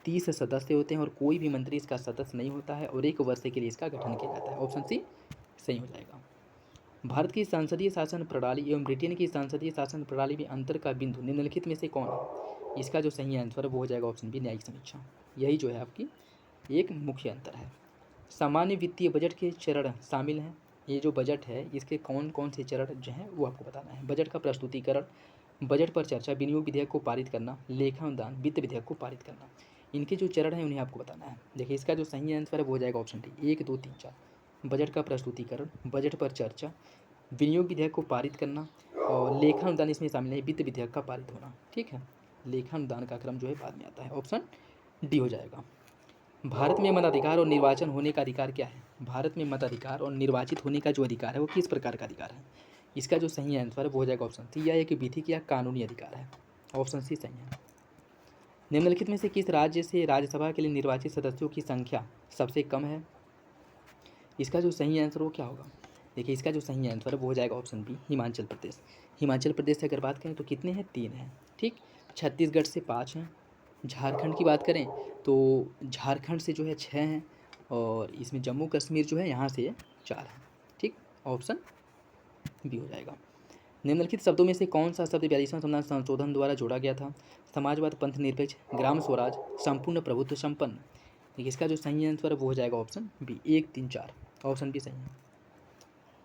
[SPEAKER 1] 30 सदस्य होते हैं और कोई भी मंत्री इसका सदस्य नहीं होता है और 1 वर्ष के लिए इसका गठन किया जाता है। ऑप्शन सी सही हो जाएगा। भारत की संसदीय शासन प्रणाली एवं ब्रिटेन की संसदीय शासन प्रणाली में अंतर का बिंदु निम्नलिखित में से कौन है? इसका जो सही आंसर है वो हो जाएगा ऑप्शन बी, न्यायिक समीक्षा। यही जो है आपकी एक मुख्य अंतर है। सामान्य वित्तीय बजट के चरण शामिल हैं। ये जो बजट है इसके कौन कौन से चरण जो हैं वो आपको बताना है। बजट का प्रस्तुतिकरण, बजट पर चर्चा, विनियोग विधेयक को पारित करना, लेखा अनुदान, वित्त विधेयक को पारित करना, इनके जो चरण हैं उन्हें आपको बताना है। देखिए इसका जो सही आंसर है वो हो जाएगा ऑप्शन डी, 1 2 3 4। बजट का प्रस्तुतिकरण, बजट पर चर्चा, विनियोग विधेयक को पारित करना और लेखा अनुदान इसमें शामिल है, वित्त विधेयक का पारित होना। ठीक है, लेखा अनुदान का क्रम जो है बाद में आता है। ऑप्शन डी हो जाएगा। भारत में मताधिकार और निर्वाचन होने का अधिकार क्या है? भारत में मताधिकार और निर्वाचित होने का जो अधिकार है वो किस प्रकार का अधिकार है? इसका जो सही आंसर है वो हो जाएगा ऑप्शन सी, यह एक विधिक या कानूनी अधिकार है। ऑप्शन सी सही है। निम्नलिखित में से किस राज्य से राज्यसभा के लिए निर्वाचित सदस्यों की संख्या सबसे कम है? इसका जो सही आंसर वो क्या होगा? देखिए इसका जो सही आंसर है वो हो जाएगा ऑप्शन बी, हिमाचल प्रदेश। हिमाचल प्रदेश से अगर बात करें तो कितने हैं? 3 हैं। ठीक, छत्तीसगढ़ से 5 हैं, झारखंड की बात करें तो झारखंड से जो है 6 हैं और इसमें जम्मू कश्मीर जो है यहाँ से 4 है। ठीक, ऑप्शन बी हो जाएगा। निम्नलिखित शब्दों में से कौन सा शब्द 42वां संविधान संशोधन द्वारा जोड़ा गया था? समाजवाद, पंथ निरपेक्ष, ग्राम स्वराज, संपूर्ण प्रभुत्व, संपन्न। देखिए इसका जो सही आंसर है वो हो जाएगा ऑप्शन बी, 1 3 4। ऑप्शन बी सही है।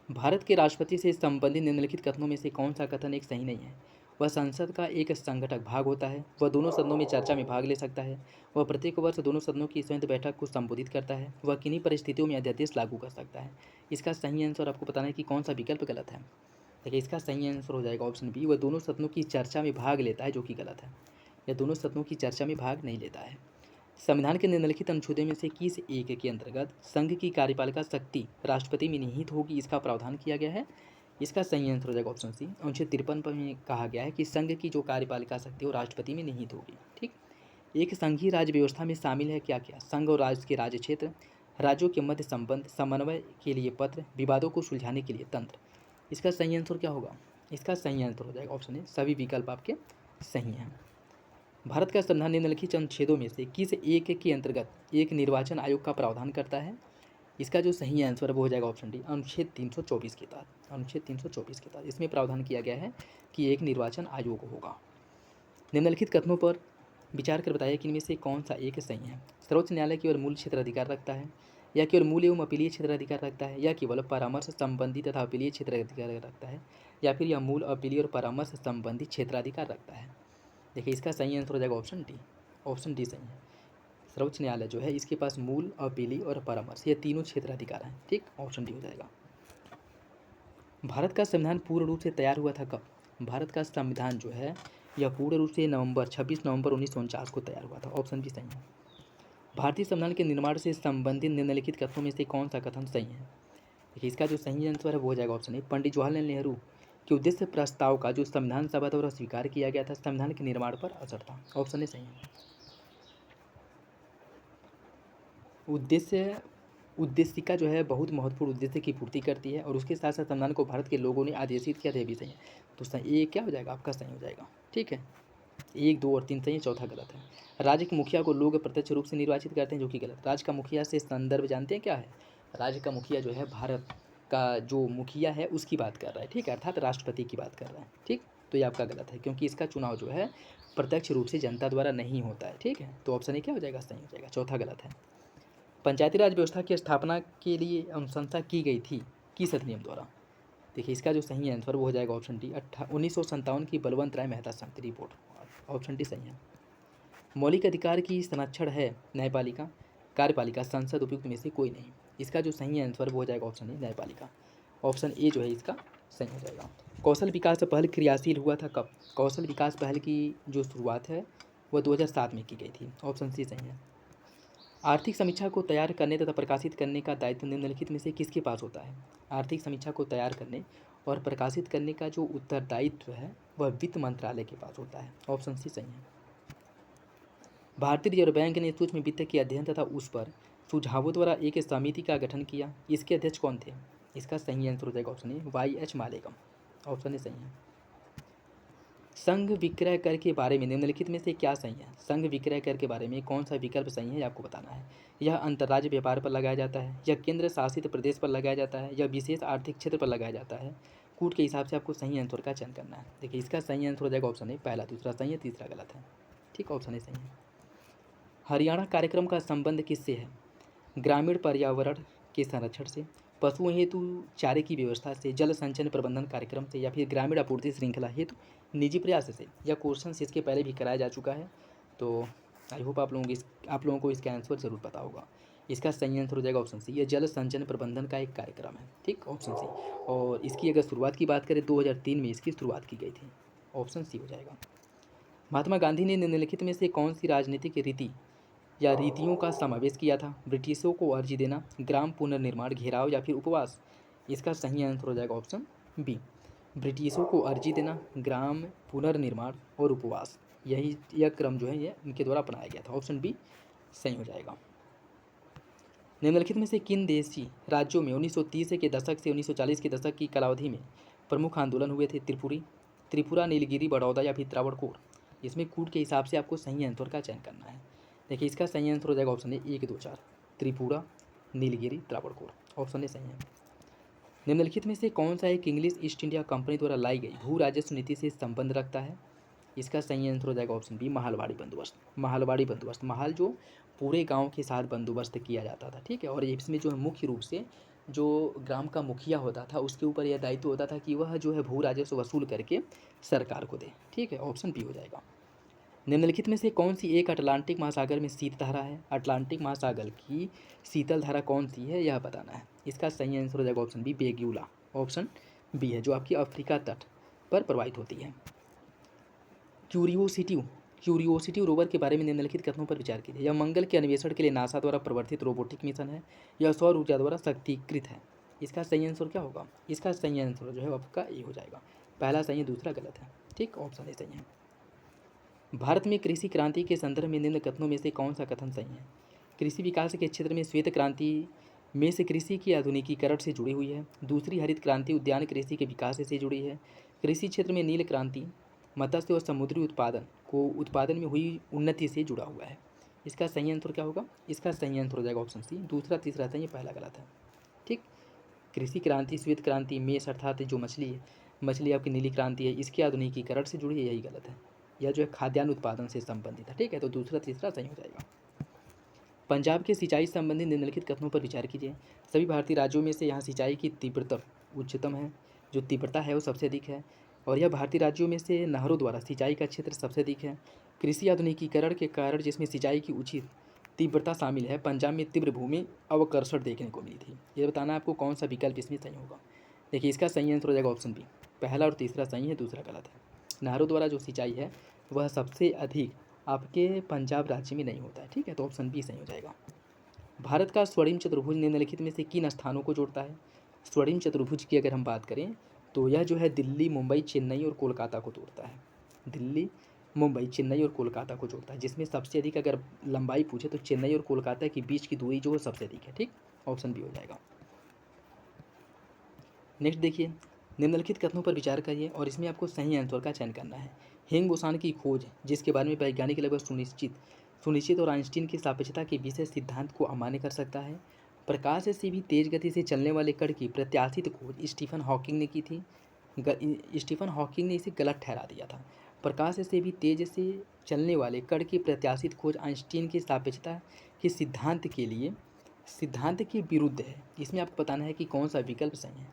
[SPEAKER 1] भारत के राष्ट्रपति से संबंधित निम्नलिखित कथनों में से कौन सा कथन एक सही नहीं है? वह संसद का एक संगठक भाग होता है, वह दोनों सदनों में चर्चा में भाग ले सकता है, वह प्रत्येक वर्ष दोनों सदनों की संयुक्त बैठक को संबोधित करता है, वह किन्हीं परिस्थितियों में अध्यादेश लागू कर सकता है। इसका सही आंसर आपको बताना है कि कौन सा विकल्प गलत है। देखिए इसका सही आंसर हो जाएगा ऑप्शन बी, वह दोनों सदनों की चर्चा में भाग लेता है, जो कि गलत है। यह दोनों सदनों की चर्चा में भाग नहीं लेता है। संविधान के निम्नलिखित अनुच्छेदों में से किस एक के अंतर्गत संघ की कार्यपालिका शक्ति राष्ट्रपति में निहित होगी, इसका प्रावधान किया गया है? इसका सही आंसर हो जाएगा ऑप्शन सी, अनुच्छेद 53 में कहा गया है कि संघ की जो कार्यपालिका शक्ति है वो राष्ट्रपति में निहित होगी। ठीक, एक संघीय राज्य व्यवस्था में शामिल है क्या क्या? संघ और राज्य के राज्य क्षेत्र, राज्यों के मध्य संबंध, समन्वय के लिए पत्र, विवादों को सुलझाने के लिए तंत्र। इसका सही आंसर क्या होगा? इसका सही आंसर हो जाएगा ऑप्शन ए, सभी विकल्प आपके सही हैं। भारत का संविधान निम्नलिखित अनुच्छेदों में से किस एक के अंतर्गत एक निर्वाचन आयोग का प्रावधान करता है? इसका जो सही आंसर है वो हो जाएगा ऑप्शन डी, अनुच्छेद 324 के तहत। अनुच्छेद 324 के तहत इसमें प्रावधान किया गया है कि एक निर्वाचन आयोग होगा। निम्नलिखित कथनों पर विचार कर बताइए कि इनमें से कौन सा एक सही है। सर्वोच्च न्यायालय केवल मूल क्षेत्र अधिकार रखता है, या केवल मूल एवं अपीलीय क्षेत्र अधिकार रखता है, या केवल परामर्श संबंधी तथा अपीलीय क्षेत्र अधिकार रखता है, या फिर यह मूल, अपीलीय और परामर्श संबंधी क्षेत्राधिकार रखता है। देखिए इसका सही आंसर हो जाएगा ऑप्शन डी। ऑप्शन डी सही है। सर्वोच्च न्यायालय जो है इसके पास मूल, अपीली और परामर्श ये तीनों क्षेत्राधिकार हैं। ठीक, ऑप्शन डी हो जाएगा। भारत का संविधान पूर्ण रूप से तैयार हुआ था कब? भारत का संविधान जो है यह पूर्ण रूप से 26 नवंबर 1949 को तैयार हुआ था। ऑप्शन बी सही है। भारतीय संविधान के निर्माण से संबंधित निम्नलिखित कथनों में से कौन सा कथन सही है? देखिए इसका जो सही आंसर है वो हो जाएगा ऑप्शन ए, पंडित जवाहरलाल नेहरू के उद्देश्य प्रस्ताव का जो संविधान सभा द्वारा स्वीकार किया गया था संविधान के निर्माण पर असर था। ऑप्शन ए सही है। उद्देश्य उद्देशिका जो है बहुत महत्वपूर्ण उद्देश्य की पूर्ति करती है और उसके साथ साथ संविधान को भारत के लोगों ने आदेशित किया था, ये भी सही है। तो सही ये क्या हो जाएगा आपका, सही हो जाएगा। ठीक है, 1, 2 और 3 सही है, चौथा गलत है। राज्य के मुखिया को लोग प्रत्यक्ष रूप से निर्वाचित करते हैं, जो कि गलत। राज्य का मुखिया से संदर्भ जानते हैं क्या है? राज्य का मुखिया जो है भारत का जो मुखिया है उसकी बात कर रहा है, ठीक है, अर्थात राष्ट्रपति की बात कर रहा है। ठीक, तो ये आपका गलत है क्योंकि इसका चुनाव जो है प्रत्यक्ष रूप से जनता द्वारा नहीं होता है। ठीक है, तो ऑप्शन ए क्या हो जाएगा, सही हो जाएगा, चौथा गलत है। पंचायती राज व्यवस्था की स्थापना के लिए अनुशंसा की गई थी किस अधिनियम द्वारा? देखिए इसका जो सही आंसर वो हो जाएगा ऑप्शन डी, 1957 की बलवंत राय मेहता समिति रिपोर्ट, ऑप्शन डी सही है। मौलिक अधिकार की संरक्षण है न्यायपालिका, कार्यपालिका, संसद, उपयुक्त में से कोई नहीं। इसका जो सही आंसर वो हो जाएगा ऑप्शन ए न्यायपालिका, ऑप्शन ए जो है इसका सही हो जाएगा। कौशल विकास पहल क्रियाशील हुआ था कब? कौशल विकास पहल की जो शुरुआत है वह 2007 में की गई थी, ऑप्शन सी सही है। आर्थिक समीक्षा को तैयार करने तथा प्रकाशित करने का दायित्व निम्नलिखित में से किसके पास होता है? आर्थिक समीक्षा को तैयार करने और प्रकाशित करने का जो उत्तरदायित्व है वह वित्त मंत्रालय के पास होता है, ऑप्शन सी सही है। भारतीय रिजर्व बैंक ने सूक्ष्म वित्त के अध्ययन तथा उस पर सुझावों द्वारा एक समिति का गठन किया, इसके अध्यक्ष कौन थे? इसका सही आंसर हो जाएगा ऑप्शन ए YH मालेकम, ऑप्शन ए सही है। संघ विक्रय कर के बारे में निम्नलिखित में से क्या सही है? संघ विक्रय कर के बारे में कौन सा विकल्प सही है, ये आपको बताना है। यह अंतर्राज्य व्यापार पर लगाया जाता है, या केंद्र शासित प्रदेश पर लगाया जाता है, या विशेष आर्थिक क्षेत्र पर लगाया जाता है? कूट के हिसाब से आपको सही आंसर का चयन करना है। देखिए इसका सही आंसर हो जाएगा ऑप्शन ए पहला, दूसरा सही है, तीसरा गलत है। ठीक, ऑप्शन ए सही है। हरियाणा कार्यक्रम का संबंध किससे है? ग्रामीण पर्यावरण के संरक्षण से, पशुओं हेतु चारे की व्यवस्था से, जल संचयन प्रबंधन कार्यक्रम से, या फिर ग्रामीण आपूर्ति श्रृंखला हेतु निजी प्रयास से? यह क्वेश्चन इसके पहले भी कराया जा चुका है, तो आई होप आप लोगों को इसका आंसर ज़रूर पता होगा। इसका सही आंसर हो जाएगा ऑप्शन सी, यह जल संचयन प्रबंधन का एक कार्यक्रम है। ठीक, ऑप्शन सी। और इसकी अगर शुरुआत की बात करें 2003 में इसकी शुरुआत की गई थी, ऑप्शन सी हो जाएगा। महात्मा गांधी ने निम्नलिखित में से कौन सी राजनीतिक रीति या रीतियों का समावेश किया था? ब्रिटिशों को अर्जी देना, ग्राम पुनर्निर्माण, घेराव, या फिर उपवास? इसका सही आंसर हो जाएगा ऑप्शन बी, ब्रिटिशों को अर्जी देना, ग्राम पुनर्निर्माण और उपवास, यह क्रम जो है ये इनके द्वारा अपनाया गया था, ऑप्शन बी सही हो जाएगा। निम्नलिखित में से किन देशी राज्यों में 1930 के दशक से 1940 के दशक की कालावधि में प्रमुख आंदोलन हुए थे? त्रिपुरा, नीलगिरी, बड़ौदा, या फिर त्रावणकोर? इसमें कूट के हिसाब से आपको सही आंसर का चयन करना है। देखिए इसका सही आंसर हो जाएगा option A 1, 2, 4, Tripura, Nilgiri, Travancore, option A सही है। निम्नलिखित में से कौन सा एक इंग्लिश ईस्ट इंडिया कंपनी द्वारा लाई गई भू राजस्व नीति से संबंध रखता है? इसका सही आंसर हो जाएगा ऑप्शन बी, महालवाड़ी बंदोबस्त। महालवाड़ी बंदोबस्त, महल जो पूरे गांव के साथ बंदोबस्त किया जाता था। ठीक है, और इसमें जो है मुख्य रूप से जो ग्राम का मुखिया होता था उसके ऊपर यह दायित्व होता था कि वह जो है भू राजस्व वसूल करके सरकार को दे। ठीक है, ऑप्शन बी हो जाएगा। निम्नलिखित में से कौन सी एक अटलांटिक महासागर में शीत धारा है? अटलांटिक महासागर की शीतल धारा कौन सी है यह बताना है। इसका सही आंसर हो जाएगा ऑप्शन बी, बेग्यूला, ऑप्शन बी है, जो आपकी अफ्रीका तट पर प्रवाहित होती है। क्यूरियोसिटी रोवर के बारे में निम्नलिखित कथनों पर विचार कीजिए। यह मंगल के अन्वेषण के लिए नासा द्वारा प्रवर्तित रोबोटिक मिशन है, यह सौर ऊर्जा द्वारा शक्तिकृत है। इसका सही आंसर क्या होगा? इसका सही आंसर जो है आपका ए हो जाएगा, पहला सही है, दूसरा गलत है। ठीक, ऑप्शन ए सही है। भारत में कृषि क्रांति के संदर्भ में निम्न कथनों में से कौन सा कथन सही है? कृषि विकास के क्षेत्र में श्वेत क्रांति में से कृषि की आधुनिकीकरण से जुड़ी हुई है। दूसरी हरित क्रांति उद्यान कृषि के विकास से जुड़ी है। कृषि क्षेत्र में नील क्रांति मत्स्य और समुद्री उत्पादन में हुई उन्नति से जुड़ा हुआ है। इसका सही आंसर क्या होगा? इसका सही आंसर हो जाएगा ऑप्शन सी, दूसरा तीसरा सही है, पहला गलत है। ठीक, कृषि क्रांति श्वेत क्रांति मेष अर्थात जो मछली आपकी नीली क्रांति है, इसके आधुनिकीकरण से जुड़ी है, यही गलत है। यह जो है खाद्यान्न उत्पादन से संबंधित है। ठीक है, तो दूसरा तीसरा सही हो जाएगा। पंजाब के सिंचाई संबंधी निम्नलिखित कथनों पर विचार कीजिए। सभी भारतीय राज्यों में से यहाँ सिंचाई की तीव्रता उच्चतम है, जो तीव्रता है वो सबसे अधिक है, और यह भारतीय राज्यों में से नहरों द्वारा सिंचाई का क्षेत्र सबसे अधिक है। कृषि आधुनिकीकरण के कारण जिसमें सिंचाई की उचित तीव्रता शामिल है, पंजाब में तीव्र भूमि अवकर्षण देखने को मिली थी। यह बताना आपको कौन सा विकल्प इसमें सही होगा। देखिए इसका सही आंसर हो जाएगा ऑप्शन बी, पहला और तीसरा सही है, दूसरा गलत है। नहरों द्वारा जो सिंचाई है वह सबसे अधिक आपके पंजाब राज्य में नहीं होता है। ठीक है, तो ऑप्शन बी सही हो जाएगा। भारत का स्वर्णिम चतुर्भुज निम्नलिखित में से किन स्थानों को जोड़ता है? स्वर्णिम चतुर्भुज की अगर हम बात करें तो यह जो है दिल्ली, मुंबई, चेन्नई और कोलकाता को जोड़ता है। दिल्ली, मुंबई, चेन्नई और कोलकाता को जोड़ता है, जिसमें सबसे अधिक अगर लंबाई पूछे तो चेन्नई और कोलकाता के बीच की दूरी जो है सबसे अधिक है। ठीक, ऑप्शन बी हो जाएगा। नेक्स्ट देखिए, निम्नलिखित कथनों पर विचार करिए और इसमें आपको सही आंसर का चयन करना है। हिंग बोसान की खोज, जिसके बारे में वैज्ञानिक लगभग सुनिश्चित और आइंस्टीन की सापेक्षता के विशेष सिद्धांत को अमान्य कर सकता है। प्रकाश से भी तेज गति से चलने वाले कण की प्रत्याशित खोज स्टीफन हॉकिंग ने की थी। स्टीफन हॉकिंग ने इसे गलत ठहरा दिया था। प्रकाश से भी तेज से चलने वाले कण की प्रत्याशित खोज आइंस्टीन की सापेक्षता के सिद्धांत के विरुद्ध है। इसमें आपको बताना है कि कौन सा विकल्प सही है।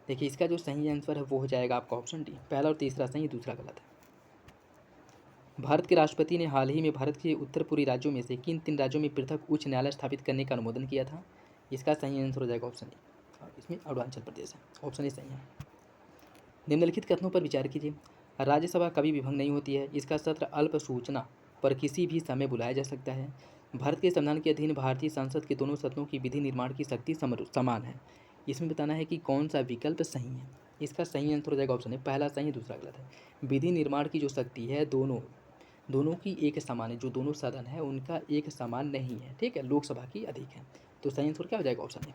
[SPEAKER 1] देखिए, इसका जो सही आंसर है वो हो जाएगा आपका ऑप्शन डी। पहला और तीसरा सही, दूसरा गलत है। भारत के राष्ट्रपति ने हाल ही में भारत के उत्तर पूर्वी राज्यों में से किन 3 राज्यों में पृथक उच्च न्यायालय स्थापित करने का अनुमोदन किया था? इसका सही आंसर हो जाएगा ऑप्शन ए। इसमें अरुणाचल प्रदेश है, ऑप्शन ए सही है। निम्नलिखित कथनों पर विचार कीजिए। राज्यसभा कभी विभंग नहीं होती है। इसका सत्र अल्प सूचना पर किसी भी समय बुलाया जा सकता है। भारत के संविधान के अधीन भारतीय संसद के दोनों सदनों की विधि निर्माण की शक्ति समान है। इसमें बताना है कि कौन सा विकल्प सही है। इसका सही आंसर हो जाएगा ऑप्शन ए। पहला सही, दूसरा गलत है। विधि निर्माण की जो शक्ति है दोनों की एक समान है। जो दोनों सदन है उनका एक समान नहीं है। ठीक है, लोकसभा की अधिक है। तो सही आंसर क्या हो जाएगा? ऑप्शन ए।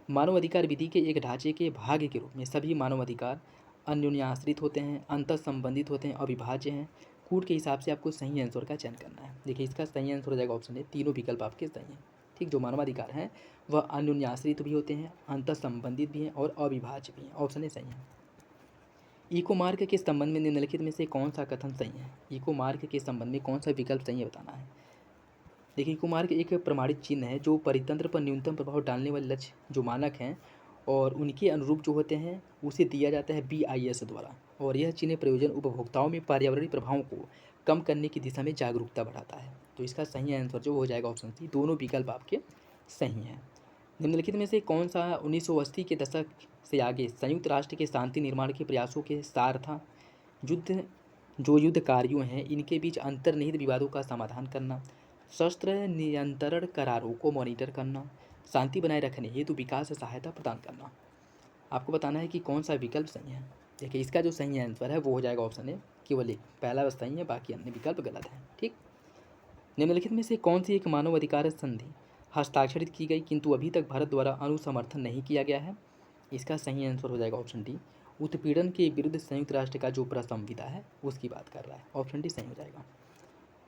[SPEAKER 1] मानव अधिकार विधि के एक ढांचे के भाग के रूप में सभी मानव अधिकार अन्योन्याश्रित होते हैं, अंतर संबंधित होते हैं, अविभाज्य हैं। कूट के हिसाब से आपको सही आंसर का चयन करना है। देखिए, इसका सही आंसर हो जाएगा ऑप्शन ए। तीनों विकल्प आपके सही हैं। ठीक, जो मानवाधिकार हैं वह अन्योन्याश्रित भी होते हैं, अंतर संबंधित भी हैं और अविभाज्य भी हैं। ऑप्शन ए सही है। इको मार्क के संबंध में निम्नलिखित में से कौन सा कथन सही है? इको मार्क के संबंध में कौन सा विकल्प सही है बताना है। देखिए, इको मार्क एक प्रमाणित चिन्ह है जो परितंत्र पर न्यूनतम प्रभाव डालने वाले लक्ष्य जो मानक हैं और उनके अनुरूप जो होते हैं उसे दिया जाता है BIS द्वारा। और यह चिन्ह प्रयोजन उपभोक्ताओं में पर्यावरणीय प्रभावों को कम करने की दिशा में जागरूकता बढ़ाता है। तो इसका सही आंसर जो हो जाएगा ऑप्शन सी। दोनों विकल्प आपके सही हैं। निम्नलिखित में से कौन सा 1980 के दशक से आगे संयुक्त राष्ट्र के शांति निर्माण के प्रयासों के सार था? युद्ध कार्यों हैं इनके बीच अंतर्निहित विवादों का समाधान करना, शस्त्र नियंत्रण करारों को मॉनिटर करना, शांति बनाए रखने हेतु विकास सहायता प्रदान करना। आपको बताना है कि कौन सा विकल्प सही है। देखिए, इसका जो सही आंसर है वो हो जाएगा ऑप्शन ए। केवल एक पहला बस सही है, बाकी अन्य विकल्प गलत है। ठीक, निम्नलिखित में से कौन सी एक मानव अधिकार संधि हस्ताक्षरित की गई किंतु अभी तक भारत द्वारा अनुसमर्थन नहीं किया गया है? इसका सही आंसर हो जाएगा ऑप्शन डी। उत्पीड़न के विरुद्ध संयुक्त राष्ट्र का जो प्रसंविधा है उसकी बात कर रहा है। ऑप्शन डी सही हो जाएगा।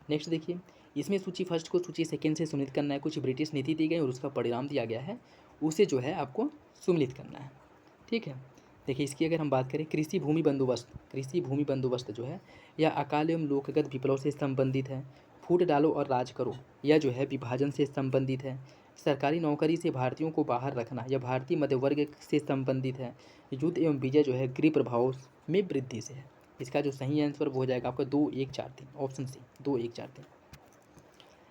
[SPEAKER 1] नेक्स्ट देखिए, इसमें सूची फर्स्ट को सूची सेकेंड से सुमिलित करना है। कुछ ब्रिटिश नीति दी गई और उसका परिणाम दिया गया है, उसे जो है आपको सुमिलित करना है। ठीक है, देखिए इसकी अगर हम बात करें, कृषि भूमि बंदोबस्त जो है यह अकाल एवं लोकगत विप्लव से संबंधित है। फूट डालो और राज करो यह जो है विभाजन से संबंधित है। सरकारी नौकरी से भारतीयों को बाहर रखना यह भारतीय मध्यवर्ग से संबंधित है। युद्ध एवं विजय जो है गृह प्रभाव में वृद्धि से है। इसका जो सही आंसर वो हो जाएगा आपका 2, 1, 4, 3, ऑप्शन सी 2, 1, 4, 3।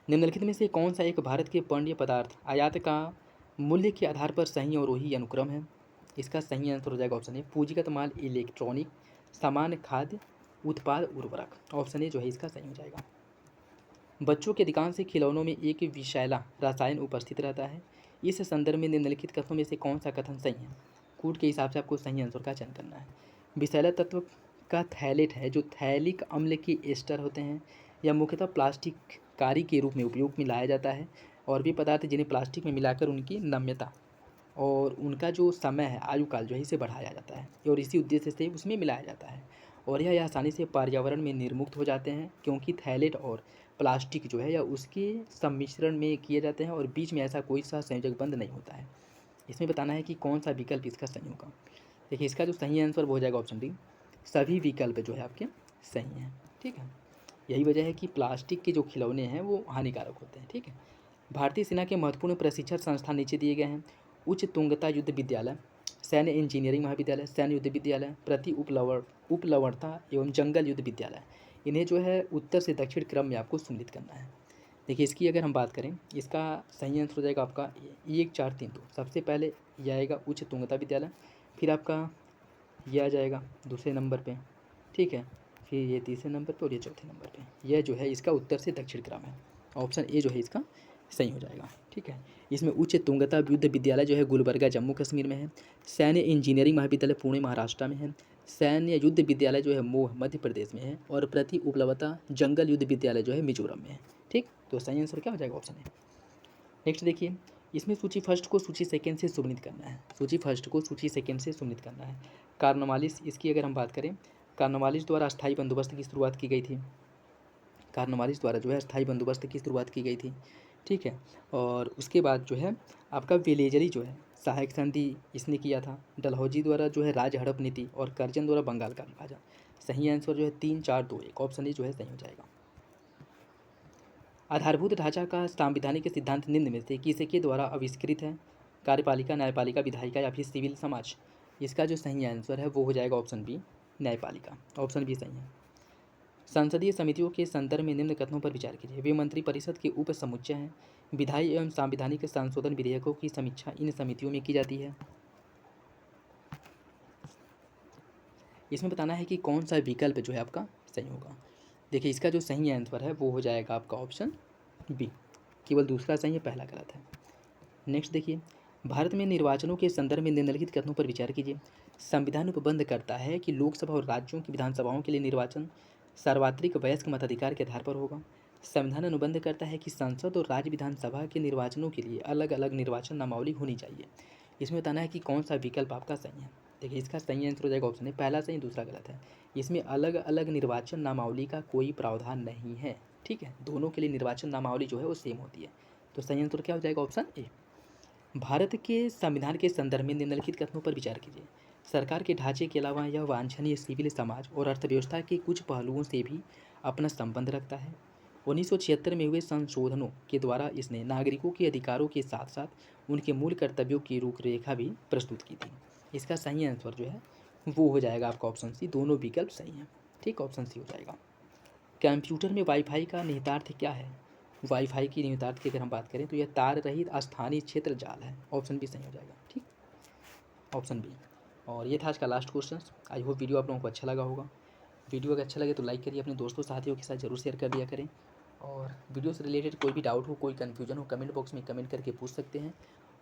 [SPEAKER 1] निम्नलिखित में से कौन सा एक भारत के पण्य पदार्थ आयात का मूल्य के आधार पर सही और वही अनुक्रम है? इसका सही आंसर हो जाएगा ऑप्शन ए। पूंजीगत माल, इलेक्ट्रॉनिक सामान, खाद्य उत्पाद, उर्वरक। ऑप्शन ए जो है इसका सही हो जाएगा। बच्चों के अधिकांश खिलौनों में एक विषैला रसायन उपस्थित रहता है। इस संदर्भ में निम्नलिखित कथनों में से कौन सा कथन सही है? कूट के हिसाब से आपको सही आंसर का चयन करना है। विषैला तत्व का थैलेट है जो थैलिक अम्ल के एस्टर होते हैं। यह मुख्यतः प्लास्टिक कारी के रूप में उपयोग में लाया जाता है और भी पदार्थ जिन्हें प्लास्टिक में मिलाकर उनकी नम्यता और उनका जो समय है आयुकाल जो है इसे बढ़ाया जाता है और इसी उद्देश्य से उसमें मिलाया जाता है और यह आसानी से पर्यावरण में निर्मुक्त हो जाते हैं क्योंकि थैलेट और प्लास्टिक जो है या उसके सम्मिश्रण में किए जाते हैं और बीच में ऐसा कोई सा संयोजक बंद नहीं होता है। इसमें बताना है कि कौन सा विकल्प इसका सही होगा। देखिए, इसका जो सही आंसर वो हो जाएगा ऑप्शन डी। सभी विकल्प जो है आपके सही हैं। ठीक है, यही वजह है कि प्लास्टिक के जो खिलौने हैं वो हानिकारक होते हैं। ठीक है, भारतीय सेना के महत्वपूर्ण प्रशिक्षण संस्थान नीचे दिए गए हैं। उच्च तुंगता युद्ध विद्यालय, सैन्य इंजीनियरिंग महाविद्यालय, सैन्य युद्ध विद्यालय, प्रति उपलवणता एवं जंगल युद्ध विद्यालय। इन्हें जो है उत्तर से दक्षिण क्रम में आपको सम्मिलित करना है। देखिए, इसकी अगर हम बात करें, इसका सही आंसर हो जाएगा आपका 1, 4, 3, 2। सबसे पहले यह आएगा उच्च तुंगता विद्यालय, फिर आपका यह आ जाएगा दूसरे नंबर पे। ठीक है, फिर ये तीसरे नंबर पे और ये चौथे नंबर पे। यह जो है इसका उत्तर से दक्षिण क्रम है। ऑप्शन ए जो है इसका सही हो जाएगा। ठीक है, इसमें उच्च तुंगता युद्ध विद्यालय जो है गुलबर्गा जम्मू कश्मीर में है। सैन्य इंजीनियरिंग महाविद्यालय पुणे महाराष्ट्र में है। सैन्य युद्ध विद्यालय जो है मोह मध्य प्रदेश में है, और प्रति उपलब्धता जंगल युद्ध विद्यालय जो है मिजोरम में है। ठीक, तो सही आंसर क्या हो जाएगा? ऑप्शन है। नेक्स्ट देखिए, इसमें सूची फर्स्ट को सूची सेकंड से सुमनित करना है। सूची फर्स्ट को सूची सेकंड से सुमनित करना है। कार्नवालिस, इसकी अगर हम बात करें, कार्नवालिस द्वारा अस्थायी बंदोबस्त की शुरुआत की गई थी। कार्नवालिस द्वारा जो है अस्थायी बंदोबस्त की शुरुआत की गई थी। ठीक है, और उसके बाद जो है आपका वेलेजरी जो है सहायक संधि इसने किया था। डलहौजी द्वारा जो है राज हड़प नीति, और करजन द्वारा बंगाल का विभाजन। सही आंसर जो है 3, 4, 2, 1, ऑप्शन ए जो है सही हो जाएगा। आधारभूत ढांचा का संवैधानिक सिद्धांत निम्न में से किसके द्वारा आविष्कृत है? कार्यपालिका, न्यायपालिका, विधायिका या फिर सिविल समाज? इसका जो सही आंसर है वो हो जाएगा ऑप्शन बी, न्यायपालिका। ऑप्शन बी सही है। संसदीय समितियों के संदर्भ में निम्न कथनों पर विचार कीजिए। वे मंत्रिपरिषद के उप समुच्चय हैं। विधायी एवं संवैधानिक संशोधन विधेयकों की समीक्षा इन समितियों में की जाती है। इसमें बताना है कि कौन सा विकल्प जो है आपका सही होगा। देखिए, इसका जो सही आंसर है वो हो जाएगा आपका ऑप्शन बी, केवल दूसरा सही है, पहला गलत है। नेक्स्ट देखिए, भारत में निर्वाचनों के संदर्भ में निम्नलिखित कथनों पर विचार कीजिए। संविधान उपबंध करता है कि लोकसभा और राज्यों की विधानसभाओं के लिए निर्वाचन सार्वत्रिक वयस्क मताधिकार के आधार पर होगा। संविधान अनुबंध करता है कि संसद और राज्य विधानसभा के निर्वाचनों के लिए अलग अलग निर्वाचन नामावली होनी चाहिए। इसमें बताना है कि कौन सा विकल्प आपका सही है। देखिए, इसका सही आंसर हो जाएगा ऑप्शन है, पहला सही, दूसरा गलत है। इसमें अलग अलग निर्वाचन नामावली का कोई प्रावधान नहीं है। ठीक है, दोनों के लिए निर्वाचन नामावली जो है वो सेम होती है। तो सही आंसर क्या हो जाएगा? ऑप्शन ए। भारत के संविधान के संदर्भ में निम्नलिखित कथनों पर विचार कीजिए। सरकार के ढांचे के अलावा यह वांछनीय सिविल समाज और अर्थव्यवस्था के कुछ पहलुओं से भी अपना संबंध रखता है। 1976 में हुए संशोधनों के द्वारा इसने नागरिकों के अधिकारों के साथ साथ उनके मूल कर्तव्यों की रूपरेखा भी प्रस्तुत की थी। इसका सही आंसर जो है वो हो जाएगा आपका ऑप्शन सी, दोनों विकल्प सही हैं। ठीक, ऑप्शन सी हो जाएगा। कंप्यूटर में वाईफाई का निहितार्थ क्या है? वाईफाई की निहितार्थ की अगर हम बात करें तो यह तार रहित स्थानीय क्षेत्र जाल है। ऑप्शन बी सही हो जाएगा। ठीक, ऑप्शन बी। और ये था आज का last question. I hope video आप लोगों को अच्छा लगा होगा। वीडियो अगर अच्छा लगे तो लाइक करिए, अपने दोस्तों साथियों के साथ जरूर शेयर कर दिया करें। और वीडियो से रिलेटेड कोई भी डाउट हो, कोई कन्फ्यूजन हो, कमेंट बॉक्स में कमेंट करके पूछ सकते हैं।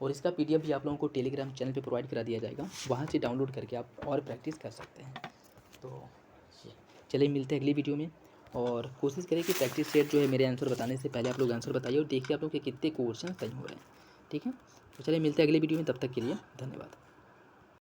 [SPEAKER 1] और इसका PDF भी आप लोगों को टेलीग्राम चैनल पे प्रोवाइड करा दिया जाएगा, वहाँ से डाउनलोड करके आप और प्रैक्टिस कर सकते हैं। तो चलिए, मिलते हैं अगली वीडियो में। और कोशिश करें कि प्रैक्टिस सेट जो है मेरे आंसर बताने से पहले आप लोग आंसर बताइए, और देखिए आप लोग के कितने क्वेश्चन सही हो रहे हैं। ठीक है, तो चलिए मिलते हैं अगली वीडियो में, तब तक के लिए धन्यवाद।